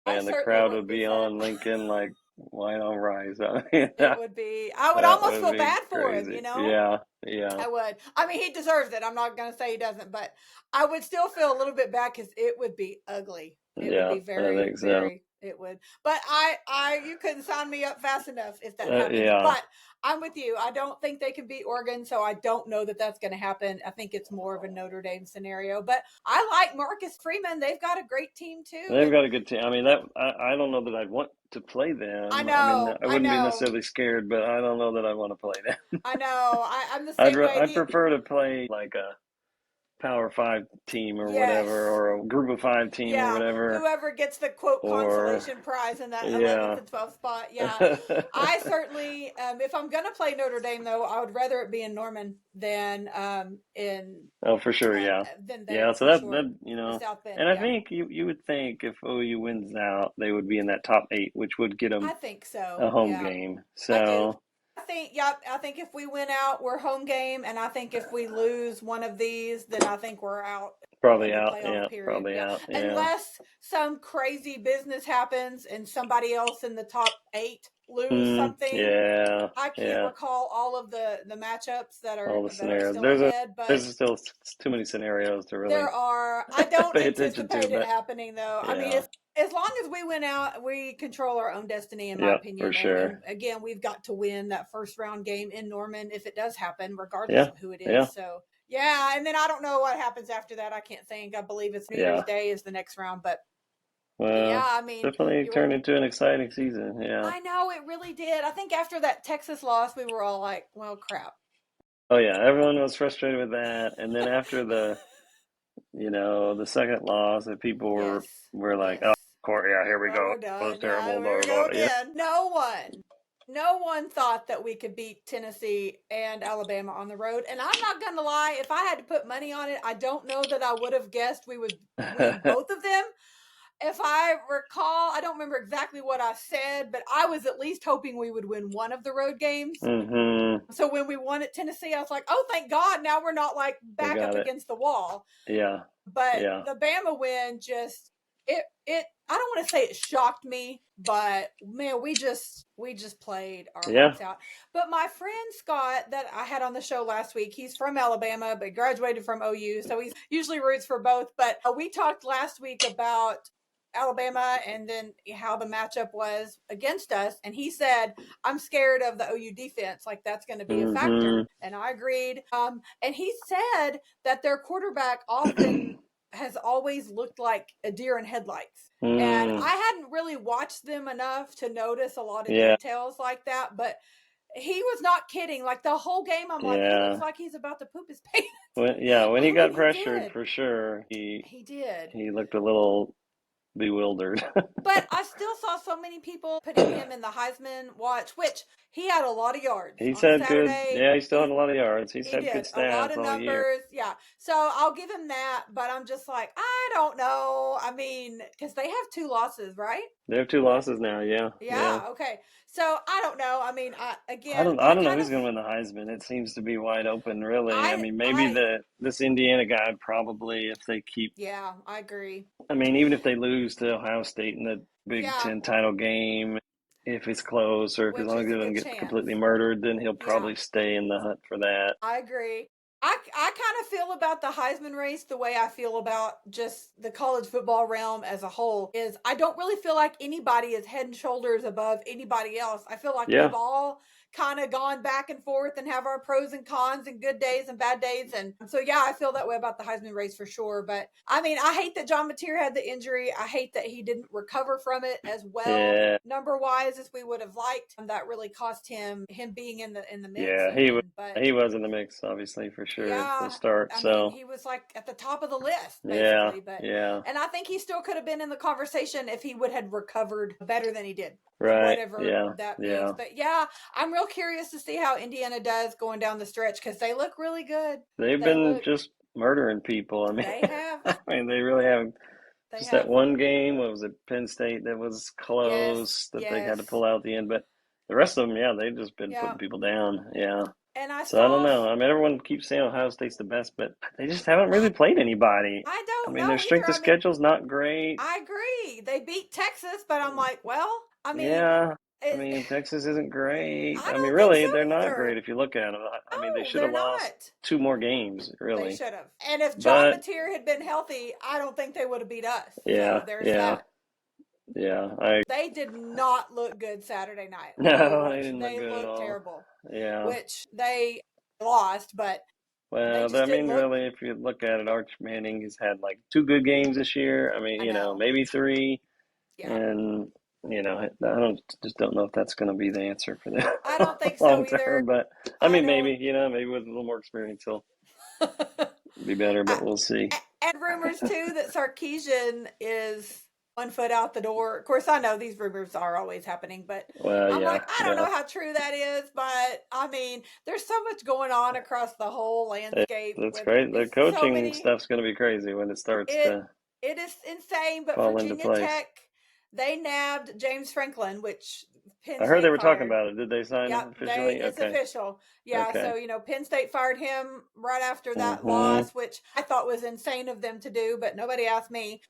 and the crowd would be on Lincoln like white on rice. I mean,
it would be. I would almost feel bad for him, you know?
Yeah.
I would. I mean, he deserves it. I'm not going to say he doesn't, but I would still feel a little bit bad because it would be ugly. It would be very, very. It would, but you couldn't sign me up fast enough if that happens. But I'm with you. I don't think they can beat Oregon, so I don't know that that's going to happen. I think it's more of a Notre Dame scenario. But I like Marcus Freeman. They've got a great team too.
They've got a good team. I mean, I don't know that I'd want to play them.
I know.
I wouldn't be necessarily scared, but I don't know that I want to play them.
I know. I'm the same way.
I'd prefer to play like a Power 5 team or whatever, or a Group of 5 team or whatever.
Whoever gets the quote consolation prize in that 11th and 12th spot. Yeah, I certainly. If I'm gonna play Notre Dame, though, I would rather it be in Norman than in.
Oh, for sure, yeah. So that South Bend, and I think you would think if OU wins out, they would be in that top 8, which would get them.
I think so.
A home game. So.
I think if we win out, we're home game, and I think if we lose one of these, then I think we're out.
Probably out, out. Yeah.
Unless some crazy business happens and somebody else in the top 8 lose something.
Yeah.
I can't recall all of the matchups that are
all the scenarios. There's still too many scenarios to really.
There are. I don't anticipate it happening though. Yeah. I mean, as long as we win out, we control our own destiny, in my opinion.
For sure.
And again, we've got to win that first round game in Norman if it does happen, regardless of who it is. Yeah. So, and then I don't know what happens after that. I can't think. I believe it's New Year's Day is the next round, but I mean,
definitely turned into an exciting season. Yeah,
I know it really did. I think after that Texas loss, we were all like, "Well, crap."
Oh yeah, everyone was frustrated with that, and then after the second loss, that people were like, "Oh, here we go. That was terrible."
No one thought that we could beat Tennessee and Alabama on the road. And I'm not going to lie, if I had to put money on it, I don't know that I would have guessed we would win both of them. If I recall, I don't remember exactly what I said, but I was at least hoping we would win one of the road games.
Mm-hmm.
So when we won at Tennessee, I was like, oh, thank God, now we're not like back up against the wall.
Yeah.
But the Bama win just... I don't want to say it shocked me, but man, we just played our hearts out. But my friend Scott that I had on the show last week, he's from Alabama, but graduated from OU, so he usually roots for both. But we talked last week about Alabama and then how the matchup was against us, and he said, I'm scared of the OU defense, like that's going to be a factor. And I agreed. And he said that their quarterback often has always looked like a deer in headlights. And I hadn't really watched them enough to notice a lot of details like that, but he was not kidding. Like the whole game, I'm like, he looks like he's about to poop his pants.
When he got pressured, for sure, he did. He looked a little bewildered.
But I still saw so many people putting him in the Heisman watch, which he had a lot of yards
He's
on
had good,
Saturday.
yeah, he still had a lot of yards. He's
He
had good
did a lot
stats
of
all year.
numbers. Yeah. So I'll give him that, but I'm just like, I don't know. I mean, because they have 2 losses, right?
They have 2 losses now. Yeah, yeah.
Yeah. Okay. So I don't know. I mean,
I
again,
don't, I
I
don't know
kind
who's
of,
going to win the Heisman. It seems to be wide open, really. I
I,
mean, maybe
I,
this Indiana guy probably, if they keep.
yeah, I agree.
I mean, even if they lose to Ohio State in the Big
Yeah.
Ten title game, if it's close or as
Which
long as
is
he
a
doesn't
good
get
chance.
completely murdered, then he'll
Yeah.
probably stay in the hunt for that.
I agree. I kind of feel about the Heisman race the way I feel about just the college football realm as a whole is I don't really feel like anybody is head and shoulders above anybody else. I feel like we've
Yeah,
all kind of gone back and forth and have our pros and cons and good days and bad days. And so, yeah, I feel that way about the Heisman race for sure. But I mean, I hate that John Mateer had the injury. I hate that he didn't recover from it as well
yeah,
number wise as we would have liked. That really cost him being in the mix
yeah.
even. But
He was in the mix, obviously, for sure at the
yeah,
start.
I mean,
So
he was like at the top of the list
yeah,
basically, but
yeah,
and I think he still could have been in the conversation if he would have recovered better than he did.
right,
Whatever
yeah,
that means.
yeah.
But yeah, I'm real curious to see how Indiana does going down the stretch cuz they look really good.
They've
They
been
look
just murdering people. I mean,
they have
I mean, they really have.
they
Just that
have
one game, what was it, Penn State, that was
yes,
close that they had to
yes.
pull out at the end. But the rest of them, yeah, they've just been
Yeah.
putting people down. Yeah.
And I
So I don't
saw
know. I mean, everyone keeps saying Ohio State's the best, but they just haven't really played anybody.
I
I
don't
mean, their
know either.
strength of
I mean,
schedule's not great.
I agree. They beat Texas, but I'm like, well, I mean,
Yeah. I
it,
mean, Texas isn't great.
I
I mean,
don't think
really,
so
they're not
either.
great if you look at them. I mean, they
No,
should have
they're
lost
not.
2 more games,
They
really.
should have. And if John
But
Mateer had been healthy, I don't think they would have beat us. So
yeah,
there's
yeah,
that.
yeah. I
They did not look good Saturday night. Let me
No, they
watch.
didn't look
They
good at
looked
all.
terrible,
Yeah.
which they lost, but they
Well,
just
I
didn't
mean,
look.
really, if you look at it, Arch Manning has had like 2 good games this year. I mean,
I know.
maybe 3,
Yeah.
and I don't know if that's going to be the answer for them
I don't think so
long
either.
term. But I
I
mean,
don't.
maybe with a little more experience, he'll be better.
I,
But we'll see.
and rumors too that Sarkeesian is 1 foot out the door. Of course, I know these rumors are always happening, but
Well,
I'm
yeah,
like, I don't
yeah,
know how true that is. But I mean, there's so much going on across the whole landscape
that's
with
great. The
it's so
coaching
many.
stuff's going to be crazy when it starts
It
to
it is insane. But
fall into
Virginia
place.
Tech, they nabbed James Franklin, which Penn
I heard they
State
were talking
fired.
about it. Did they sign him
Yep, they
officially?
it's
Okay,
official. Yeah,
okay.
so Penn State fired him right after that
Mm-hmm.
loss, which I thought was insane of them to do, but nobody asked me.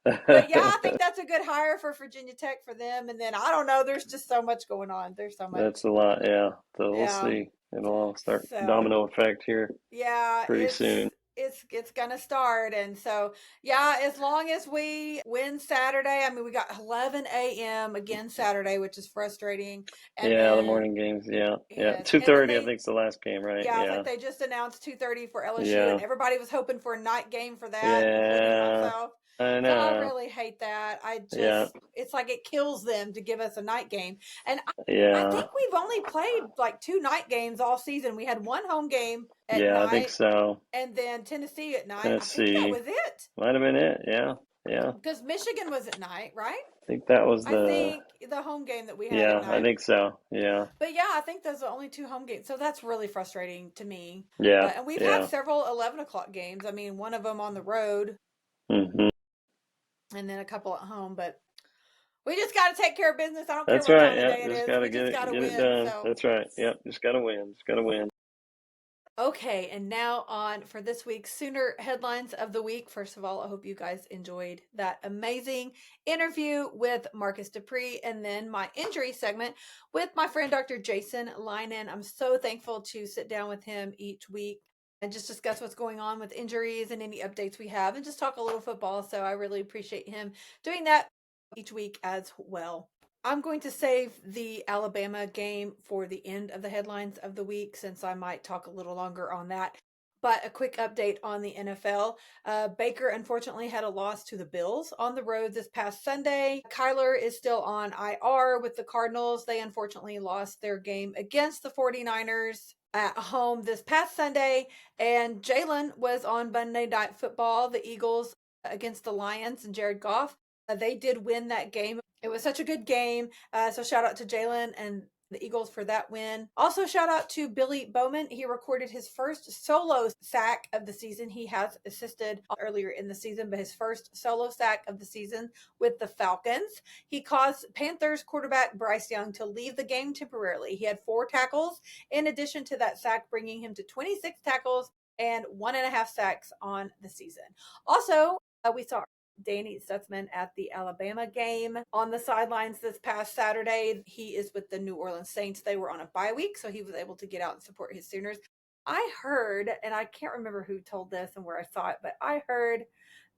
But yeah, I think that's a good hire for Virginia Tech for them. And then I don't know, there's just so much going on. There's so much.
That's a lot, yeah. So we'll
Yeah.
see. It'll all start
So
domino effect here
yeah,
pretty soon.
it's gonna start. And so yeah, as long as we win Saturday, I mean we got 11 a.m. again Saturday, which is frustrating. And
Yeah, the
then
morning games. Yeah, yeah.
yes,
Two
and then
thirty, I think, is the last game, right?
yeah, I
Yeah,
think they just announced 2:30 for LSU, and
yeah,
everybody was hoping for a night game for that, including
yeah.
myself.
I
So I
know.
really hate that.
Yeah,
It's like it kills them to give us a night game. And I
yeah,
think we've only played like 2 night games all season. We had one home game at
yeah. I think
night
so.
and then Tennessee at night. I think that
Tennessee
was it
might have been it. Yeah, yeah.
because Michigan was at night, right?
I think that was
I
the.
think the home game that we had at
Yeah, I
night.
think so. Yeah,
But yeah, I think those are the only 2 home games. So that's really frustrating to me.
yeah,
But and we've had
yeah.
several 11 o'clock games. I mean, one of them on the road
Hmm.
and then a couple at home. But we just got to take care of business. I don't care
That's
what
right.
time of
Yeah,
day it
just
is.
gotta
We just got to
get it
win.
done.
So
That's right. Yep, just gotta win. Just gotta win.
okay, and now on for this week's Sooner headlines of the week. First of all, I hope you guys enjoyed that amazing interview with Marcus Dupree, and then my injury segment with my friend Dr. Jason Linen. I'm so thankful to sit down with him each week and just discuss what's going on with injuries and any updates we have and just talk a little football. So I really appreciate him doing that each week as well. I'm going to save the Alabama game for the end of the headlines of the week since I might talk a little longer on that. But a quick update on the NFL. Baker unfortunately had a loss to the Bills on the road this past Sunday. Kyler is still on IR with the Cardinals. They unfortunately lost their game against the 49ers at home this past Sunday. And Jalen was on Monday Night Football. The Eagles against the Lions and Jared Goff. They did win that game. It was such a good game. So shout out to Jalen and the Eagles for that win. Also, shout out to Billy Bowman. He recorded his first solo sack of the season. He has assisted earlier in the season, but his first solo sack of the season with the Falcons. He caused Panthers quarterback Bryce Young to leave the game temporarily. He had 4 tackles in addition to that sack, bringing him to 26 tackles and 1.5 sacks on the season. Also, we saw Danny Stutzman at the Alabama game on the sidelines this past Saturday. He is with the New Orleans Saints. They were on a bye week, so he was able to get out and support his Sooners. I heard, and I can't remember who told this and where I saw it, but I heard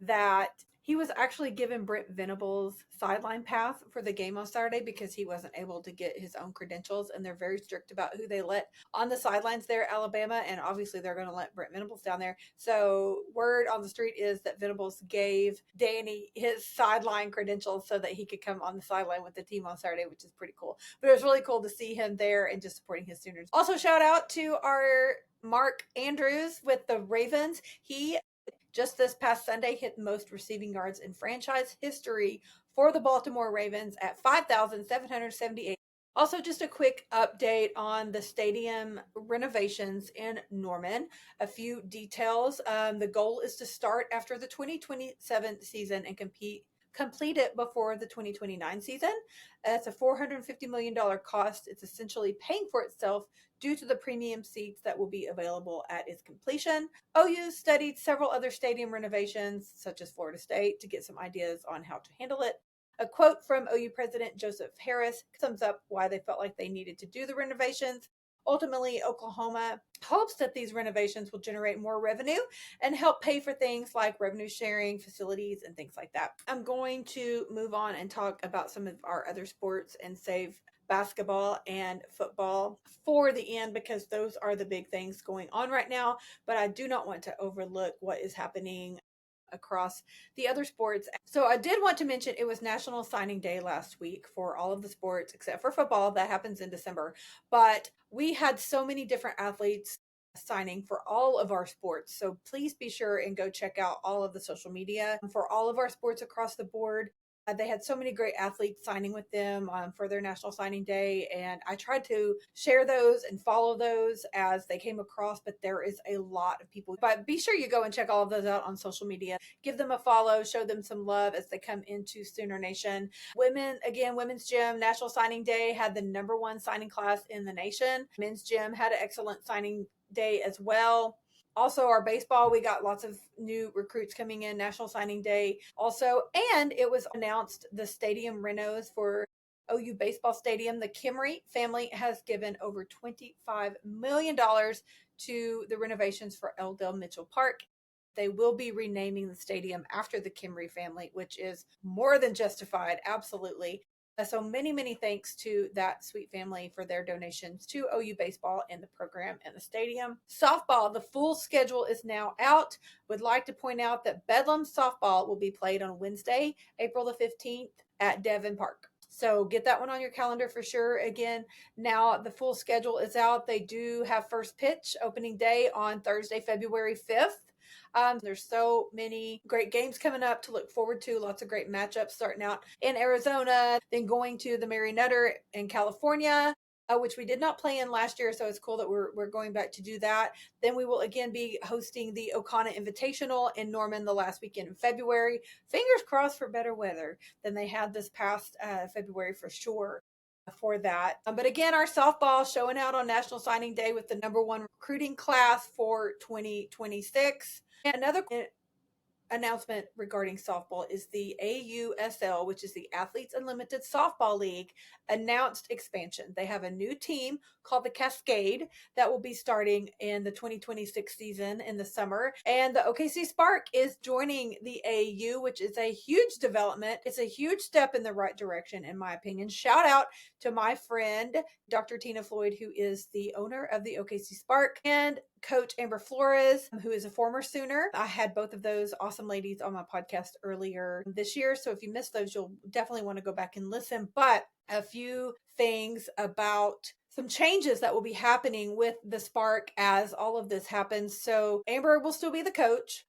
that he was actually given Brent Venables' sideline pass for the game on Saturday because he wasn't able to get his own credentials, and they're very strict about who they let on the sidelines there at Alabama, and obviously they're going to let Brent Venables down there. So word on the street is that Venables gave Danny his sideline credentials so that he could come on the sideline with the team on Saturday, which is pretty cool. But it was really cool to see him there and just supporting his Sooners. Also, shout out to our Mark Andrews with the Ravens. He just this past Sunday hit the most receiving yards in franchise history for the Baltimore Ravens at 5,778. Also, just a quick update on the stadium renovations in Norman. A few details. The goal is to start after the 2027 season and complete it before the 2029 season. It's a $450 million cost. It's essentially paying for itself due to the premium seats that will be available at its completion. OU studied several other stadium renovations, such as Florida State, to get some ideas on how to handle it. A quote from OU President Joseph Harris sums up why they felt like they needed to do the renovations. Ultimately, Oklahoma hopes that these renovations will generate more revenue and help pay for things like revenue sharing, facilities, and things like that. I'm going to move on and talk about some of our other sports and save basketball and football for the end because those are the big things going on right now. But I do not want to overlook what is happening across the other sports. So I did want to mention it was National Signing Day last week for all of the sports except for football. That happens in December. But we had so many different athletes signing for all of our sports. So please be sure and go check out all of the social media for all of our sports across the board. They had so many great athletes signing with them for their National Signing Day, and I tried to share those and follow those as they came across, but there is a lot of people. But be sure you go and check all of those out on social media. Give them a follow, show them some love as they come into Sooner Nation. Women's Gym, National Signing Day had the #1 signing class in the nation. Men's Gym had an excellent signing day as well. Also, our baseball, we got lots of new recruits coming in, National Signing Day also. And it was announced the stadium renos for OU Baseball Stadium. The Kimry family has given over $25 million to the renovations for L. Dale Mitchell Park. They will be renaming the stadium after the Kimry family, which is more than justified. Absolutely. So many thanks to that sweet family for their donations to OU baseball and the program and the stadium. Softball, the full schedule is now out. Would like to point out that Bedlam softball will be played on Wednesday, April the 15th at Devon Park. So get that one on your calendar for sure. Again, now the full schedule is out. They do have first pitch opening day on Thursday, February 5th. There's so many great games coming up to look forward to. Lots of great matchups starting out in Arizona, then going to the Mary Nutter in California, which we did not play in last year. So it's cool that we're going back to do that. Then we will again be hosting the Okana Invitational in Norman the last weekend in February. Fingers crossed for better weather than they had this past February for sure. For that. But again, our softball showing out on National Signing Day with the #1 recruiting class for 2026. And another announcement regarding softball is the AUSL, which is the Athletes Unlimited Softball League, announced expansion. They have a new team called the Cascade that will be starting in the 2026 season in the summer. And the OKC Spark is joining the AU, which is a huge development. It's a huge step in the right direction, in my opinion. Shout out to my friend, Dr. Tina Floyd, who is the owner of the OKC Spark, and Coach Amber Flores, who is a former Sooner. I had both of those awesome ladies on my podcast earlier this year. So if you missed those, you'll definitely want to go back and listen. But a few things about some changes that will be happening with the Spark as all of this happens. So Amber will still be the coach.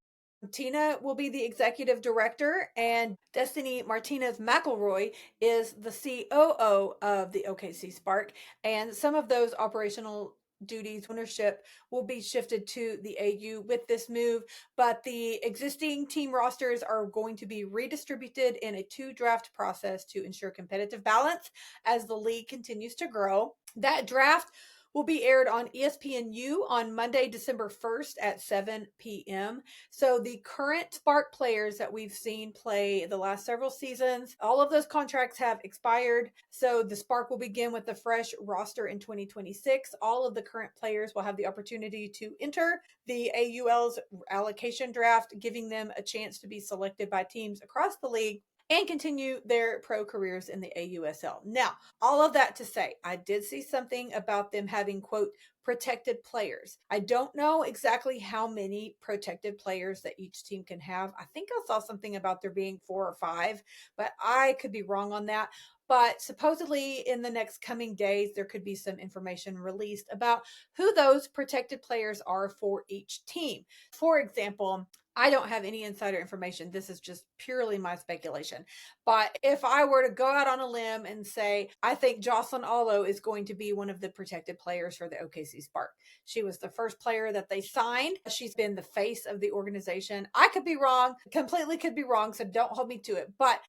Tina will be the executive director, and Destiny Martinez McElroy is the COO of the OKC Spark. And some of those operational duties, ownership will be shifted to the AU with this move, but the existing team rosters are going to be redistributed in a 2-draft process to ensure competitive balance as the league continues to grow. That draft will be aired on ESPNU on Monday, December 1st at 7 p.m. So the current Spark players that we've seen play the last several seasons, all of those contracts have expired. So the Spark will begin with a fresh roster in 2026. All of the current players will have the opportunity to enter the AUL's allocation draft, giving them a chance to be selected by teams across the league and continue their pro careers in the AUSL. Now, all of that to say, I did see something about them having, quote, protected players. I don't know exactly how many protected players that each team can have. I think I saw something about there being 4 or 5, but I could be wrong on that. But supposedly in the next coming days, there could be some information released about who those protected players are for each team. For example, I don't have any insider information. This is just purely my speculation. But if I were to go out on a limb and say, I think Jocelyn Allo is going to be one of the protected players for the OKC Spark. She was the first player that they signed. She's been the face of the organization. I could be wrong, completely could be wrong, so don't hold me to it. But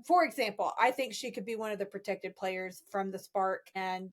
for example, I think she could be one of the protected players from the Spark, and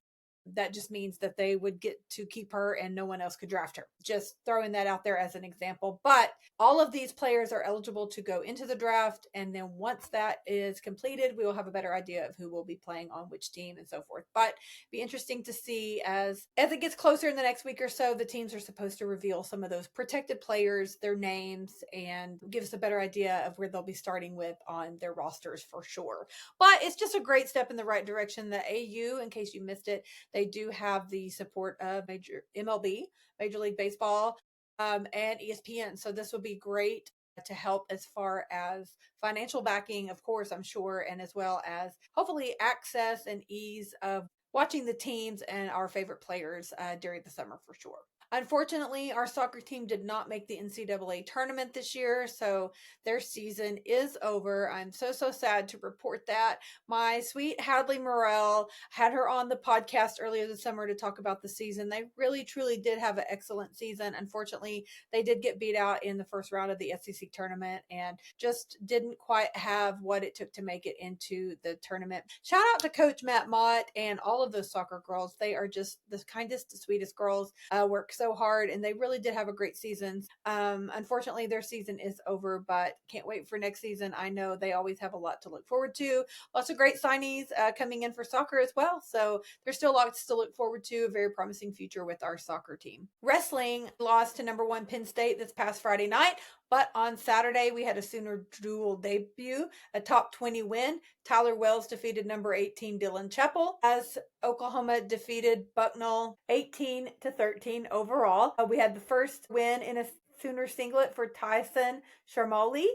that just means that they would get to keep her and no one else could draft her. Just throwing that out there as an example. But all of these players are eligible to go into the draft. And then once that is completed, we will have a better idea of who will be playing on which team and so forth. But be interesting to see as it gets closer in the next week or so, the teams are supposed to reveal some of those protected players, their names, and give us a better idea of where they'll be starting with on their rosters for sure. But it's just a great step in the right direction. The AU, in case you missed it, they do have the support of Major MLB, Major League Baseball, and ESPN. So this will be great to help as far as financial backing, of course, I'm sure, and as well as hopefully access and ease of watching the teams and our favorite players during the summer for sure. Unfortunately, our soccer team did not make the NCAA tournament this year, so their season is over. I'm so sad to report that. My sweet Hadley Morell had her on the podcast earlier this summer to talk about the season. They really, truly did have an excellent season. Unfortunately, they did get beat out in the first round of the SEC tournament and just didn't quite have what it took to make it into the tournament. Shout out to Coach Matt Mott and all of those soccer girls. They are just the kindest, the sweetest girls. Work so hard, and they really did have a great season. Unfortunately, their season is over, but can't wait for next season. I know they always have a lot to look forward to. Lots of great signees coming in for soccer as well. So there's still lots to look forward to. A very promising future with our soccer team. Wrestling lost to number 1 Penn State this past Friday night. But on Saturday, we had a Sooner duel debut, a top 20 win. Tyler Wells defeated number 18 Dylan Chappell as Oklahoma defeated Bucknell 18-13 overall. We had the first win in a Sooner singlet for Tyson Sharmoli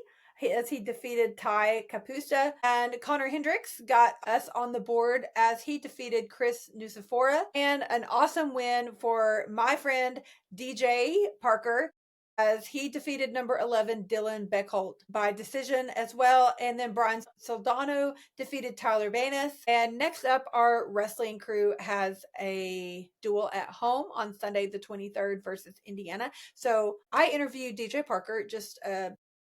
as he defeated Ty Kapusta. And Connor Hendricks got us on the board as he defeated Chris Nusifora. And an awesome win for my friend DJ Parker as he defeated number 11 Dylan Beckholt by decision as well. And then Brian Soldano defeated Tyler Banis. And next up, our wrestling crew has a duel at home on Sunday the 23rd versus Indiana. So I interviewed DJ Parker just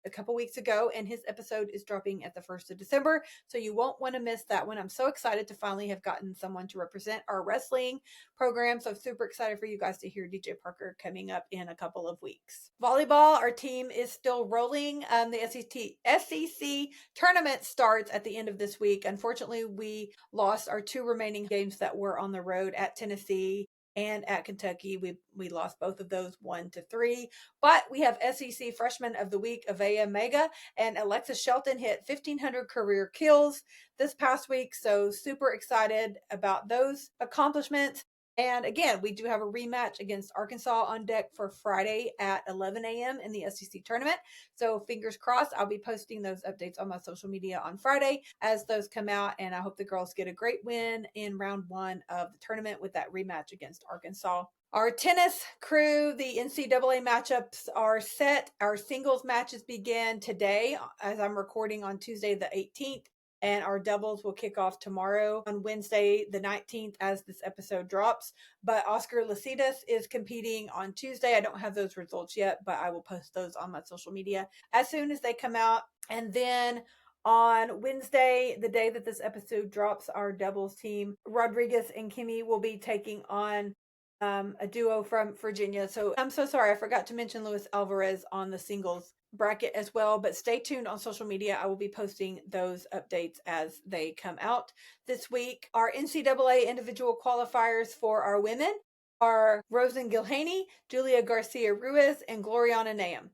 a couple weeks ago, and his episode is dropping at the 1st of December. So you won't want to miss that one. I'm so excited to finally have gotten someone to represent our wrestling program. So I'm super excited for you guys to hear DJ Parker coming up in a couple of weeks. Volleyball, our team is still rolling. The SEC tournament starts at the end of this week. Unfortunately, we lost our 2 remaining games that were on the road at Tennessee and at Kentucky. We lost both of those 1-3, but we have SEC Freshman of the Week, Avea Mega, and Alexis Shelton hit 1,500 career kills this past week. So super excited about those accomplishments. And again, we do have a rematch against Arkansas on deck for Friday at 11 a.m. in the SEC tournament. So fingers crossed, I'll be posting those updates on my social media on Friday as those come out. And I hope the girls get a great win in round 1 of the tournament with that rematch against Arkansas. Our tennis crew, the NCAA matchups are set. Our singles matches begin today as I'm recording on Tuesday the 18th. And our doubles will kick off tomorrow on Wednesday, the 19th, as this episode drops. But Oscar Lacitas is competing on Tuesday. I don't have those results yet, but I will post those on my social media as soon as they come out. And then on Wednesday, the day that this episode drops, our doubles team, Rodriguez and Kimmy, will be taking on a duo from Virginia. So I'm so sorry. I forgot to mention Luis Alvarez on the singles bracket as well, but stay tuned on social media. I will be posting those updates as they come out this week. Our NCAA individual qualifiers for our women are Rosen Gilhaney, Julia Garcia Ruiz, and Gloriana Nahum.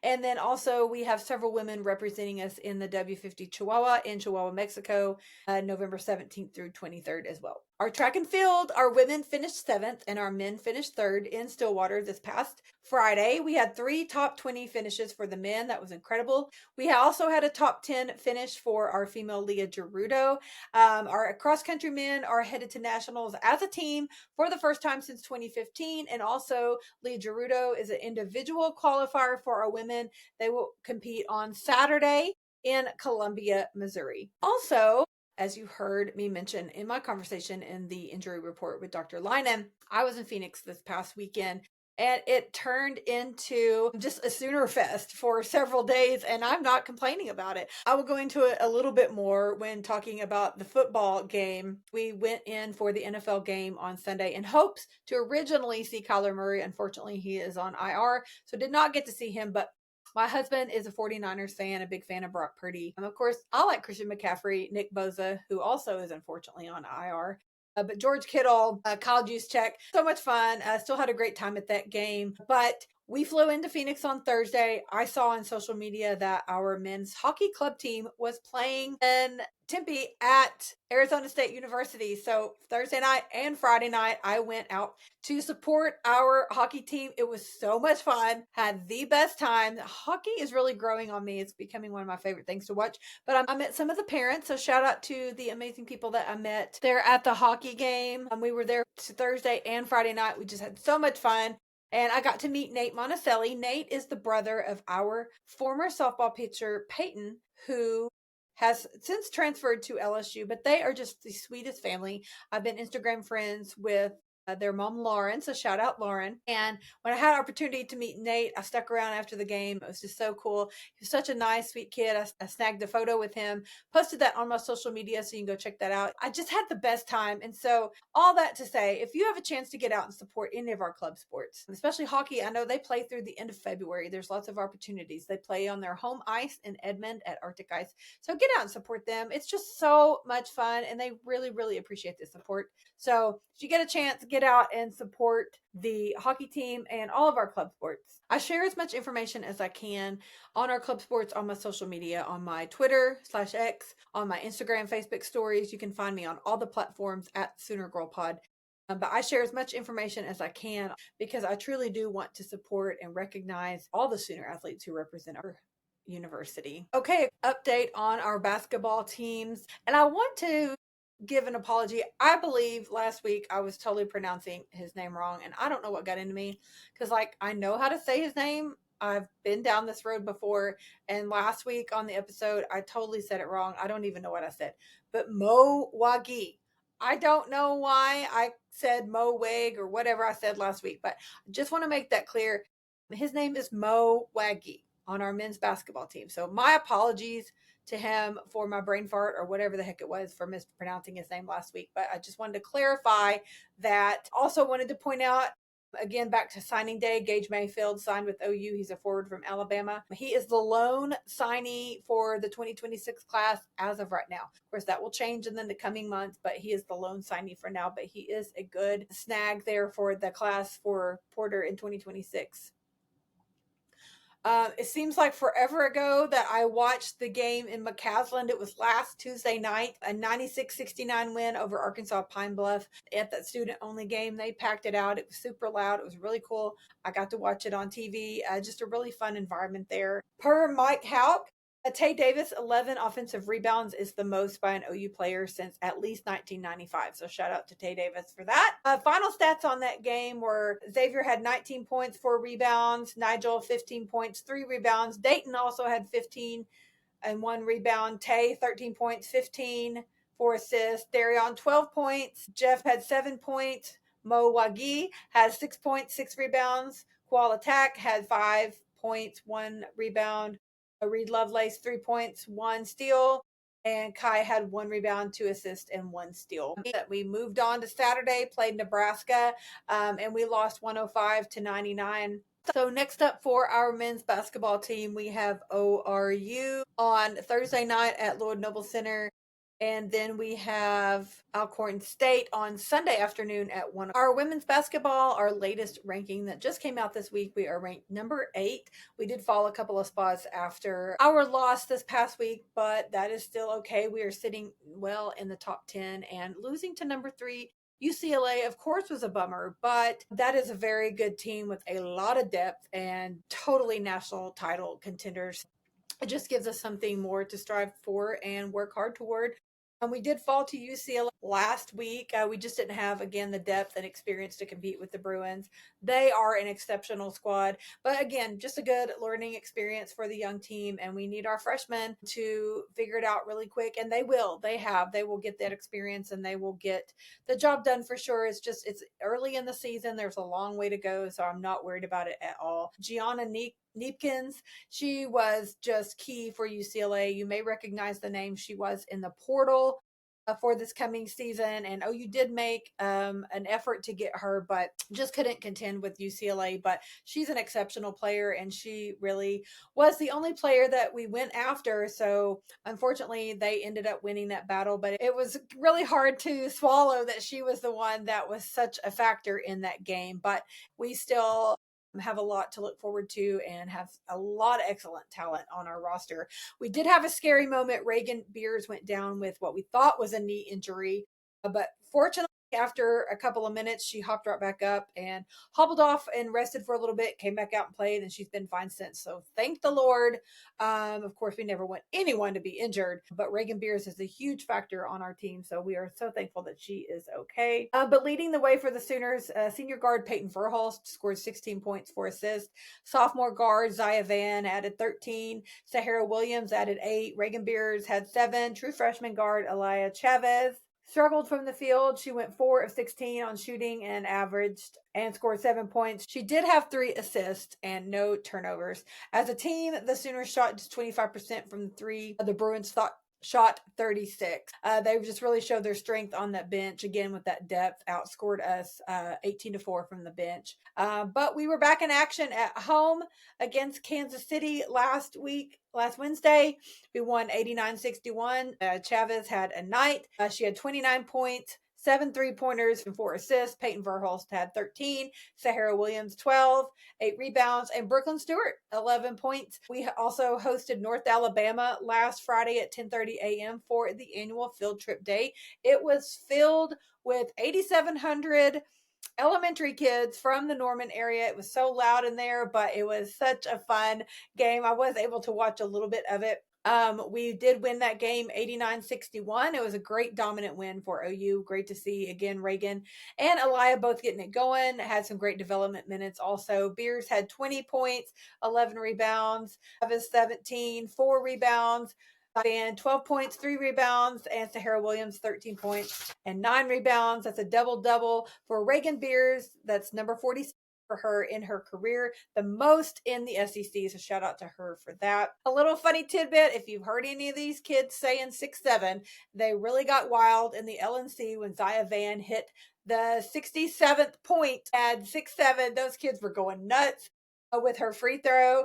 And then also we have several women representing us in the W50 Chihuahua in Chihuahua, Mexico, November 17th through 23rd as well. Our track and field, our women finished 7th and our men finished 3rd in Stillwater this past Friday. We had 3 top 20 finishes for the men. That was incredible. We also had a top 10 finish for our female Leah Gerudo. Our cross country men are headed to nationals as a team for the first time since 2015. And also Leah Gerudo is an individual qualifier for our women. They will compete on Saturday in Columbia, Missouri. Also, as you heard me mention in my conversation in the injury report with Dr. Linen, I was in Phoenix this past weekend and it turned into just a Sooner Fest for several days, and I'm not complaining about it. I will go into it a little bit more when talking about the football game. We went in for the NFL game on Sunday in hopes to originally see Kyler Murray. Unfortunately, he is on IR, so did not get to see him, but my husband is a 49ers fan, a big fan of Brock Purdy. Of course, I like Christian McCaffrey, Nick Bosa, who also is unfortunately on IR. But George Kittle, Kyle Juszczyk, so much fun. Still had a great time at that game. But we flew into Phoenix on Thursday. I saw on social media that our men's hockey club team was playing in Tempe at Arizona State University. So Thursday night and Friday night, I went out to support our hockey team. It was so much fun. Had the best time. Hockey is really growing on me. It's becoming one of my favorite things to watch. But I met some of the parents. So shout out to the amazing people that I met there at the hockey game. We were there Thursday and Friday night. We just had so much fun. And I got to meet Nate Monticelli. Nate is the brother of our former softball pitcher, Peyton, who has since transferred to LSU, but they are just the sweetest family. I've been Instagram friends with their mom, Lauren. So shout out Lauren. And when I had an opportunity to meet Nate, I stuck around after the game. It was just so cool. He was such a nice, sweet kid. I snagged a photo with him, posted that on my social media, so you can go check that out. I just had the best time. And so all that to say, if you have a chance to get out and support any of our club sports, especially hockey, I know they play through the end of February. There's lots of opportunities. They play on their home ice in Edmond at Arctic Ice. So get out and support them. It's just so much fun, and they really, really appreciate the support. So if you get a chance, get out and support the hockey team and all of our club sports. I share as much information as I can on our club sports on my social media, on my Twitter/X, on my Instagram, Facebook stories. You can find me on all the platforms at Sooner Girl Pod. But I share as much information as I can because I truly do want to support and recognize all the Sooner athletes who represent our university. Okay, update on our basketball teams. And I want to give an apology. I believe last week I was totally pronouncing his name wrong, and I don't know what got into me because, like, I know how to say his name. I've been down this road before, and last week on the episode, I totally said it wrong. I don't even know what I said, but Mo Wagi. I don't know why I said Mo Wag or whatever I said last week, but I just want to make that clear. His name is Mo Wagi on our men's basketball team. So my apologies to him for my brain fart or whatever the heck it was for mispronouncing his name last week. But I just wanted to clarify that. Also wanted to point out, again, back to signing day, Gage Mayfield signed with OU. He's a forward from Alabama. He is the lone signee for the 2026 class as of right now. Of course, that will change in the coming months, but he is the lone signee for now. But he is a good snag there for the class for Porter in 2026. It seems like forever ago that I watched the game in McCaslin. It was last Tuesday night, a 96-69 win over Arkansas Pine Bluff at that student-only game. They packed it out. It was super loud. It was really cool. I got to watch it on TV. Just a really fun environment there. Per Mike Hauk, Tay Davis, 11 offensive rebounds is the most by an OU player since at least 1995. So shout out to Tay Davis for that. Final stats on that game were Xavier had 19 points, 4 rebounds. Nigel, 15 points, 3 rebounds. Dayton also had 15 and 1 rebound. Tay, 13 points, 15, 4 assists. Darion, 12 points. Jeff had 7 points. Mo Wagi had 6 points, 6 rebounds. Qual Attack had 5 points, 1 rebound. Reed Lovelace, 3 points, 1 steal. And Kai had 1 rebound, 2 assists, and 1 steal. We moved on to Saturday, played Nebraska, and we lost 105-99. So next up for our men's basketball team, we have ORU on Thursday night at Lloyd Noble Center. And then we have Alcorn State on Sunday afternoon at 1. Our women's basketball, our latest ranking that just came out this week, we are ranked number 8. We did fall a couple of spots after our loss this past week, but that is still okay. We are sitting well in the top 10, and losing to number 3 UCLA, of course, was a bummer, but that is a very good team with a lot of depth and totally national title contenders. It just gives us something more to strive for and work hard toward. We did fall to UCLA last week. We just didn't have, again, the depth and experience to compete with the Bruins. They are an exceptional squad, but again, just a good learning experience for the young team. And we need our freshmen to figure it out really quick. And they will. They will get that experience and they will get the job done for sure. It's early in the season. There's a long way to go. So I'm not worried about it at all. Gianna Neepkins, she was just key for UCLA. You may recognize the name. She was in the portal for this coming season, and OU did make an effort to get her, but just couldn't contend with UCLA. But she's an exceptional player, and she really was the only player that we went after. So unfortunately, they ended up winning that battle, but it was really hard to swallow that she was the one that was such a factor in that game. But we still have a lot to look forward to and have a lot of excellent talent on our roster. We did have a scary moment. Reagan Beers went down with what we thought was a knee injury, but fortunately, after a couple of minutes, she hopped right back up and hobbled off and rested for a little bit, came back out and played, and she's been fine since. So thank the Lord. Of course, we never want anyone to be injured, but Reagan Beers is a huge factor on our team. So we are so thankful that she is okay. But leading the way for the Sooners, senior guard Peyton Verhulst scored 16 points, 4 assists. Sophomore guard Zaya Van added 13. Sahara Williams added 8. Reagan Beers had 7. True freshman guard Elia Chavez struggled from the field. She went 4 of 16 on shooting and averaged and scored 7 points. She did have 3 assists and no turnovers. As a team, the Sooners shot just 25% from the 3. The Bruins shot 36. They just really showed their strength on that bench. Again, with that depth, outscored us 18-4 from the bench. But we were back in action at home against Kansas City last Wednesday. We won 89-61. Chavez had a night. She had 29 points, 7 3-pointers and 4 assists. Peyton Verhulst had 13. Sahara Williams, 12, 8 rebounds. And Brooklyn Stewart, 11 points. We also hosted North Alabama last Friday at 10:30 a.m. for the annual field trip day. It was filled with 8,700 elementary kids from the Norman area. It was so loud in there, but it was such a fun game. I was able to watch a little bit of it. We did win that game 89-61. It was a great dominant win for OU. Great to see again Reagan and Elia both getting it going. Had some great development minutes also. Beers had 20 points, 11 rebounds. Travis 17, 4 rebounds. And 12 points, 3 rebounds, and Sahara Williams 13 points and 9 rebounds. That's a double-double for Reagan Beers. That's number 46 for her in her career, the most in the SEC. So shout out to her for that. A little funny tidbit, if you've heard any of these kids saying 6'7", they really got wild in the LNC when Zaya Van hit the 67th point at 6'7". Those kids were going nuts with her free throw.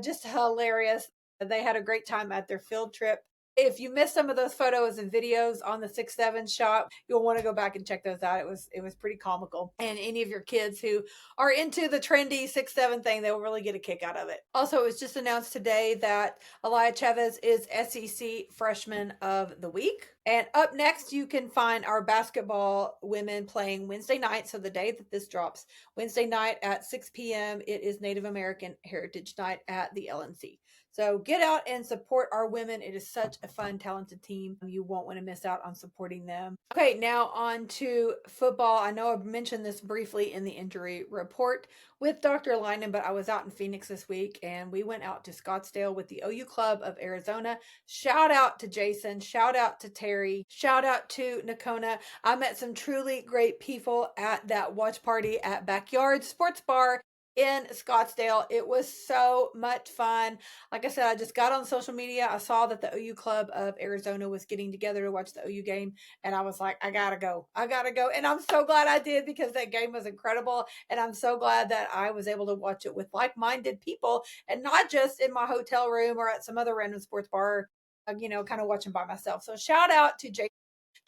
Just hilarious. They had a great time at their field trip. If you missed some of those photos and videos on the 6-7 shot, you'll want to go back and check those out. It was pretty comical. And any of your kids who are into the trendy 6-7 thing, they'll really get a kick out of it. Also, it was just announced today that Elia Chavez is SEC Freshman of the Week. And up next, you can find our basketball women playing Wednesday night. So the day that this drops, Wednesday night at 6 p.m., it is Native American Heritage Night at the LNC. So get out and support our women. It is such a fun, talented team. You won't want to miss out on supporting them. Okay, now on to football. I know I mentioned this briefly in the injury report with Dr. Lynan, but I was out in Phoenix this week and we went out to Scottsdale with the OU Club of Arizona. Shout out to Jason. Shout out to Terry. Shout out to Newcomer. I met some truly great people at that watch party at Backyard Sports Bar in Scottsdale. It was so much fun. Like I said, I just got on social media. I saw that the OU Club of Arizona was getting together to watch the OU game. And I was like, I gotta go. I gotta go. And I'm so glad I did because that game was incredible. And I'm so glad that I was able to watch it with like-minded people and not just in my hotel room or at some other random sports bar, kind of watching by myself. So shout out to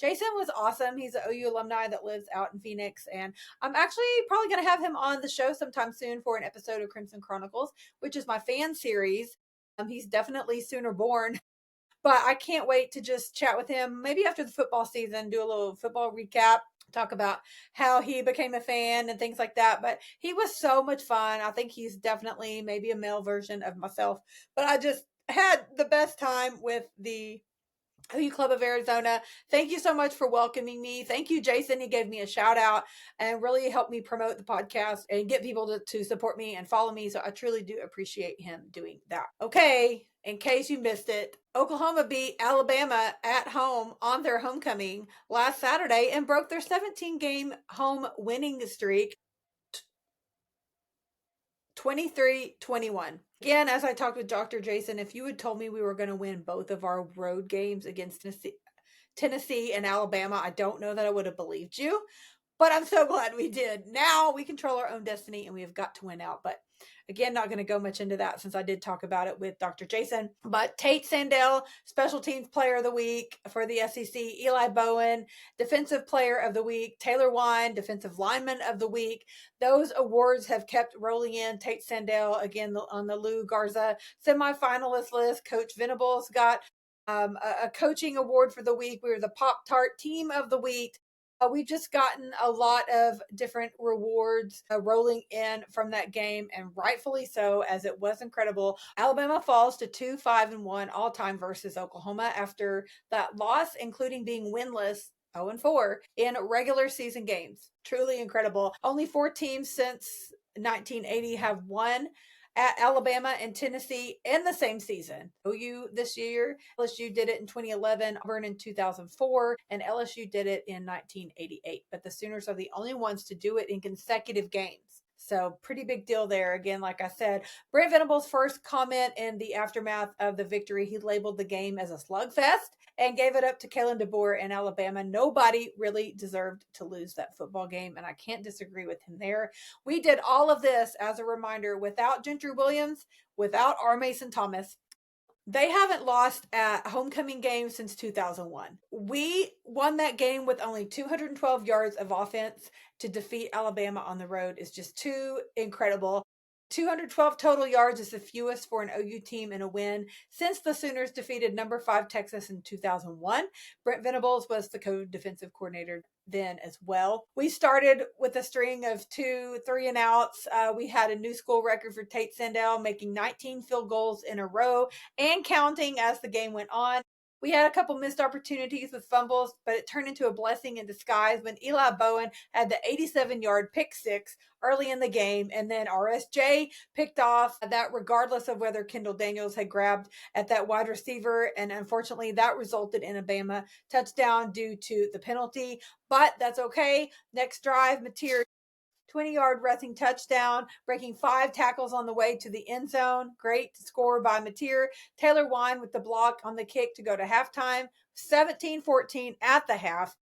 Jason was awesome. He's an OU alumni that lives out in Phoenix. And I'm actually probably going to have him on the show sometime soon for an episode of Crimson Chronicles, which is my fan series. He's definitely Sooner born, but I can't wait to just chat with him. Maybe after the football season, do a little football recap, talk about how he became a fan and things like that. But he was so much fun. I think he's definitely maybe a male version of myself, but I just had the best time with the OU Club of Arizona. Thank you so much for welcoming me. Thank you, Jason. He gave me a shout out and really helped me promote the podcast and get people to support me and follow me. So I truly do appreciate him doing that. Okay, in case you missed it, Oklahoma beat Alabama at home on their homecoming last Saturday and broke their 17-game home winning streak 23-21. Again, as I talked with Dr. Jason, if you had told me we were going to win both of our road games against Tennessee and Alabama, I don't know that I would have believed you. But I'm so glad we did. Now we control our own destiny and we have got to win out. But again, not going to go much into that since I did talk about it with Dr. Jason. But Tate Sandell, Special Teams Player of the Week for the SEC. Eli Bowen, Defensive Player of the Week. Taylor Wine, Defensive Lineman of the Week. Those awards have kept rolling in. Tate Sandell, again, on the Lou Garza semifinalist list. Coach Venables got a coaching award for the week. We were the Pop-Tart Team of the Week. We've just gotten a lot of different rewards rolling in from that game, and rightfully so, as it was incredible. Alabama falls to 2-5-1 all-time versus Oklahoma after that loss, including being winless 0-4 in regular season games. Truly incredible. Only 4 teams since 1980 have won at Alabama and Tennessee in the same season. OU this year, LSU did it in 2011, Auburn in 2004, and LSU did it in 1988. But the Sooners are the only ones to do it in consecutive games. So pretty big deal there. Again, like I said, Brent Venables' first comment in the aftermath of the victory, he labeled the game as a slugfest and gave it up to Kalen DeBoer in Alabama. Nobody really deserved to lose that football game, and I can't disagree with him there. We did all of this, as a reminder, without Gentry Williams, without R. Mason Thomas. They haven't lost at homecoming games since 2001. We won that game with only 212 yards of offense. To defeat Alabama on the road is just too incredible. 212 total yards is the fewest for an OU team in a win since the Sooners defeated number 5 Texas in 2001. Brent Venables was the co-defensive coordinator then as well. We started with a string of 2 3-and-outs. We had a new school record for Tate Sandell, making 19 field goals in a row and counting as the game went on. We had a couple missed opportunities with fumbles, but it turned into a blessing in disguise when Eli Bowen had the 87-yard pick six early in the game, and then RSJ picked off that regardless of whether Kendall Daniels had grabbed at that wide receiver, and unfortunately that resulted in a Bama touchdown due to the penalty, but that's okay. Next drive, Mateer 20-yard rushing touchdown, breaking 5 tackles on the way to the end zone. Great score by Mateer. Taylor Wine with the block on the kick to go to halftime, 17-14 at the half.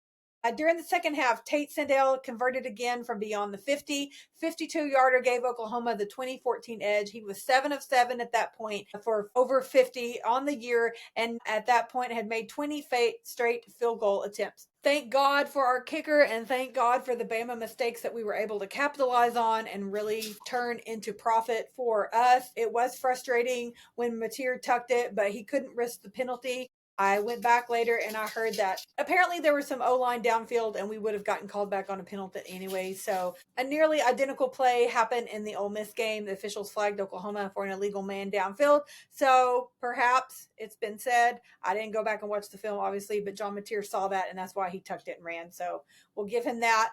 During the second half, Tate Sandell converted again from beyond the 50. 52-yarder gave Oklahoma the 2014 edge. He was 7 of 7 at that point for over 50 on the year, and at that point had made 20 straight field goal attempts. Thank God for our kicker, and thank God for the Bama mistakes that we were able to capitalize on and really turn into profit for us. It was frustrating when Mateer tucked it, but he couldn't risk the penalty. I went back later and I heard that apparently there was some O-line downfield and we would have gotten called back on a penalty anyway. So a nearly identical play happened in the Ole Miss game. The officials flagged Oklahoma for an illegal man downfield. So perhaps it's been said, I didn't go back and watch the film obviously, but John Mateer saw that and that's why he tucked it and ran. So we'll give him that.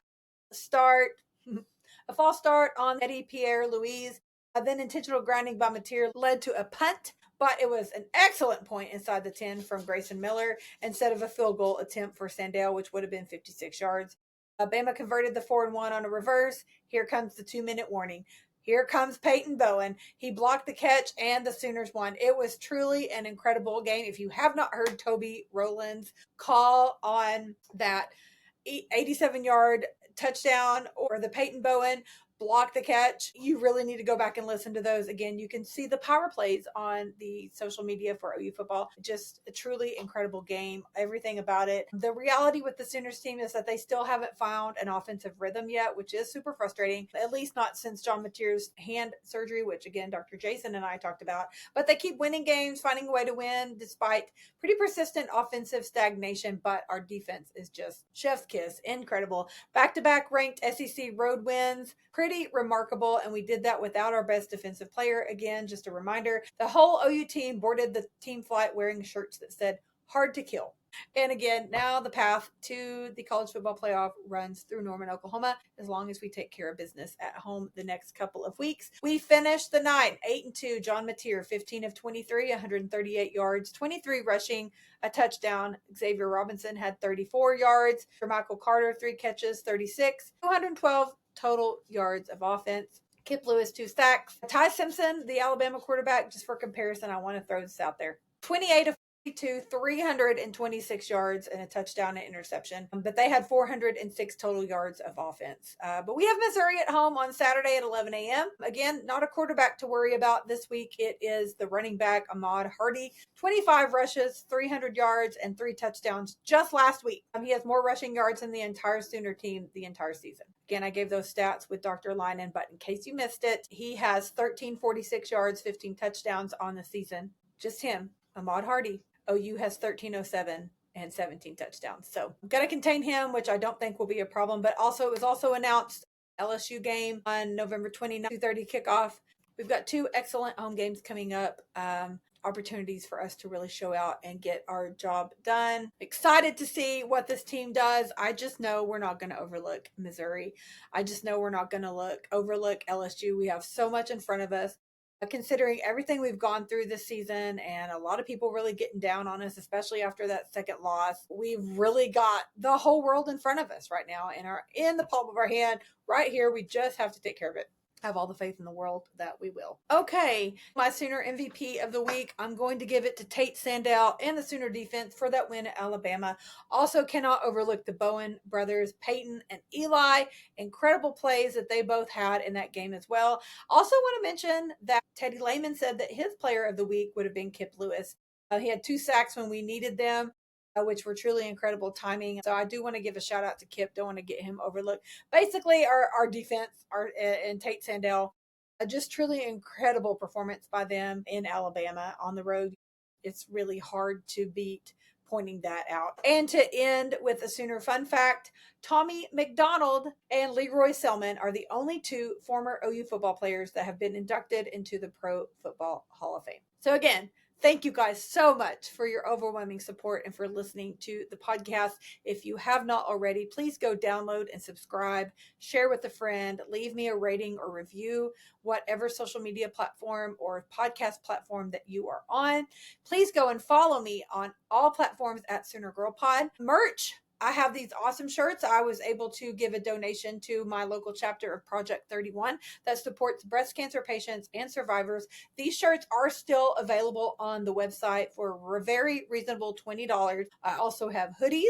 A false start on Eddie Pierre-Louis. Then intentional grounding by Mateer led to a punt, but it was an excellent point inside the 10 from Grayson Miller instead of a field goal attempt for Sandell, which would have been 56 yards. Bama converted the 4-1 on a reverse. Here comes the 2-minute warning. Here comes Peyton Bowen. He blocked the catch and the Sooners won. It was truly an incredible game. If you have not heard Toby Rowland's call on that 87-yard touchdown or the Peyton Bowen block the catch, you really need to go back and listen to those. Again, you can see the power plays on the social media for OU football. Just a truly incredible game, everything about it. The reality with the Sooners team is that they still haven't found an offensive rhythm yet, which is super frustrating, at least not since John Mateer's hand surgery, which again, Dr. Jason and I talked about. But they keep winning games, finding a way to win despite pretty persistent offensive stagnation. But our defense is just chef's kiss, incredible. Back-to-back ranked SEC road wins, pretty remarkable, and we did that without our best defensive player. Again, just a reminder, the whole OU team boarded the team flight wearing shirts that said hard to kill. And again, now the path to the college football playoff runs through Norman, Oklahoma, as long as we take care of business at home the next couple of weeks. We finished the night 8-2. John Mateer, 15 of 23, 138 yards, 23 rushing, a touchdown. Xavier Robinson had 34 yards. Michael Carter, 3 catches, 36, 212 total yards of offense. Kip Lewis, 2 sacks. Ty Simpson, the Alabama quarterback, just for comparison, I want to throw this out there. 28 of 326 yards and a touchdown and interception. But they had 406 total yards of offense. But we have Missouri at home on Saturday at 11 a.m. Again, not a quarterback to worry about this week. It is the running back, Ahmad Hardy. 25 rushes, 300 yards, and 3 touchdowns just last week. He has more rushing yards than the entire Sooner team the entire season. Again, I gave those stats with Dr. Linen, but in case you missed it, he has 1346 yards, 15 touchdowns on the season. Just him, Ahmad Hardy. OU has 1307 and 17 touchdowns. So I'm going to contain him, which I don't think will be a problem. But also, it was also announced LSU game on November 29th, 2:30 kickoff. We've got 2 excellent home games coming up. Opportunities for us to really show out and get our job done. Excited to see what this team does. I just know we're not going to overlook Missouri. I just know we're not going to overlook LSU. We have so much in front of us. Considering everything we've gone through this season and a lot of people really getting down on us, especially after that second loss, we've really got the whole world in front of us right now and are in the palm of our hand right here. We just have to take care of it. Have all the faith in the world that we will. Okay, my Sooner MVP of the week, I'm going to give it to Tate Sandell and the Sooner defense for that win at Alabama. Also cannot overlook the Bowen brothers, Peyton and Eli. Incredible plays that they both had in that game as well. Also want to mention that Teddy Lehman said that his player of the week would have been Kip Lewis. He had 2 sacks when we needed them, which were truly incredible timing. So I do want to give a shout out to Kip. Don't want to get him overlooked. Basically, our defense and Tate Sandell, just truly incredible performance by them in Alabama on the road. It's really hard to beat, pointing that out. And to end with a Sooner fun fact, Tommy McDonald and Leroy Selman are the only 2 former OU football players that have been inducted into the Pro Football Hall of Fame. So again, thank you guys so much for your overwhelming support and for listening to the podcast. If you have not already, please go download and subscribe, share with a friend, leave me a rating or review, whatever social media platform or podcast platform that you are on. Please go and follow me on all platforms at Sooner Girl Pod. Merch. I have these awesome shirts. I was able to give a donation to my local chapter of Project 31 that supports breast cancer patients and survivors. These shirts are still available on the website for a very reasonable $20. I also have hoodies,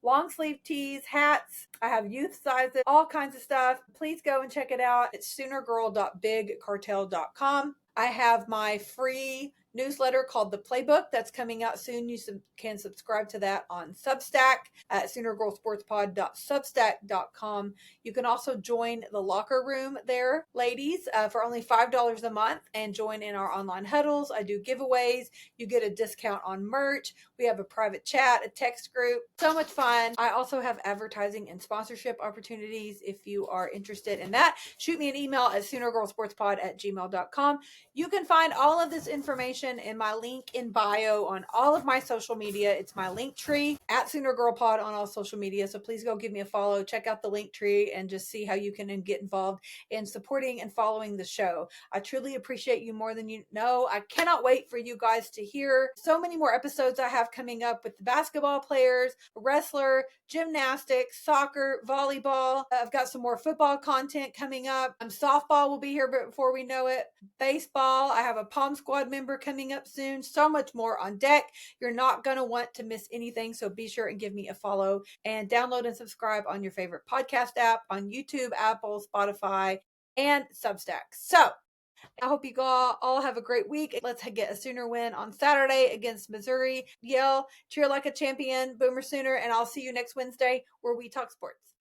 long sleeve tees, hats. I have youth sizes, all kinds of stuff. Please go and check it out. It's soonergirl.bigcartel.com. I have my free newsletter called The Playbook that's coming out soon. You can subscribe to that on Substack at soonergirlsportspod.substack.com. You can also join the locker room there, ladies, for only $5 a month and join in our online huddles. I do giveaways. You get a discount on merch. We have a private chat, a text group. So much fun. I also have advertising and sponsorship opportunities. If you are interested in that, shoot me an email at soonergirlsportspod@gmail.com. You can find all of this information in my link in bio on all of my social media. It's my link tree at SoonerGirlPod on all social media. So please go give me a follow, check out the link tree, and just see how you can get involved in supporting and following the show. I truly appreciate you more than you know. I cannot wait for you guys to hear so many more episodes I have coming up with the basketball players, wrestler, gymnastics, soccer, volleyball. I've got some more football content coming up. Softball will be here before we know it. Baseball. I have a Palm Squad member coming up soon. So much more on deck. You're not going to want to miss anything. So be sure and give me a follow and download and subscribe on your favorite podcast app, on YouTube, Apple, Spotify, and Substack. So I hope you all have a great week. Let's get a Sooner win on Saturday against Missouri. Yell, cheer like a champion, Boomer Sooner, and I'll see you next Wednesday where we talk sports.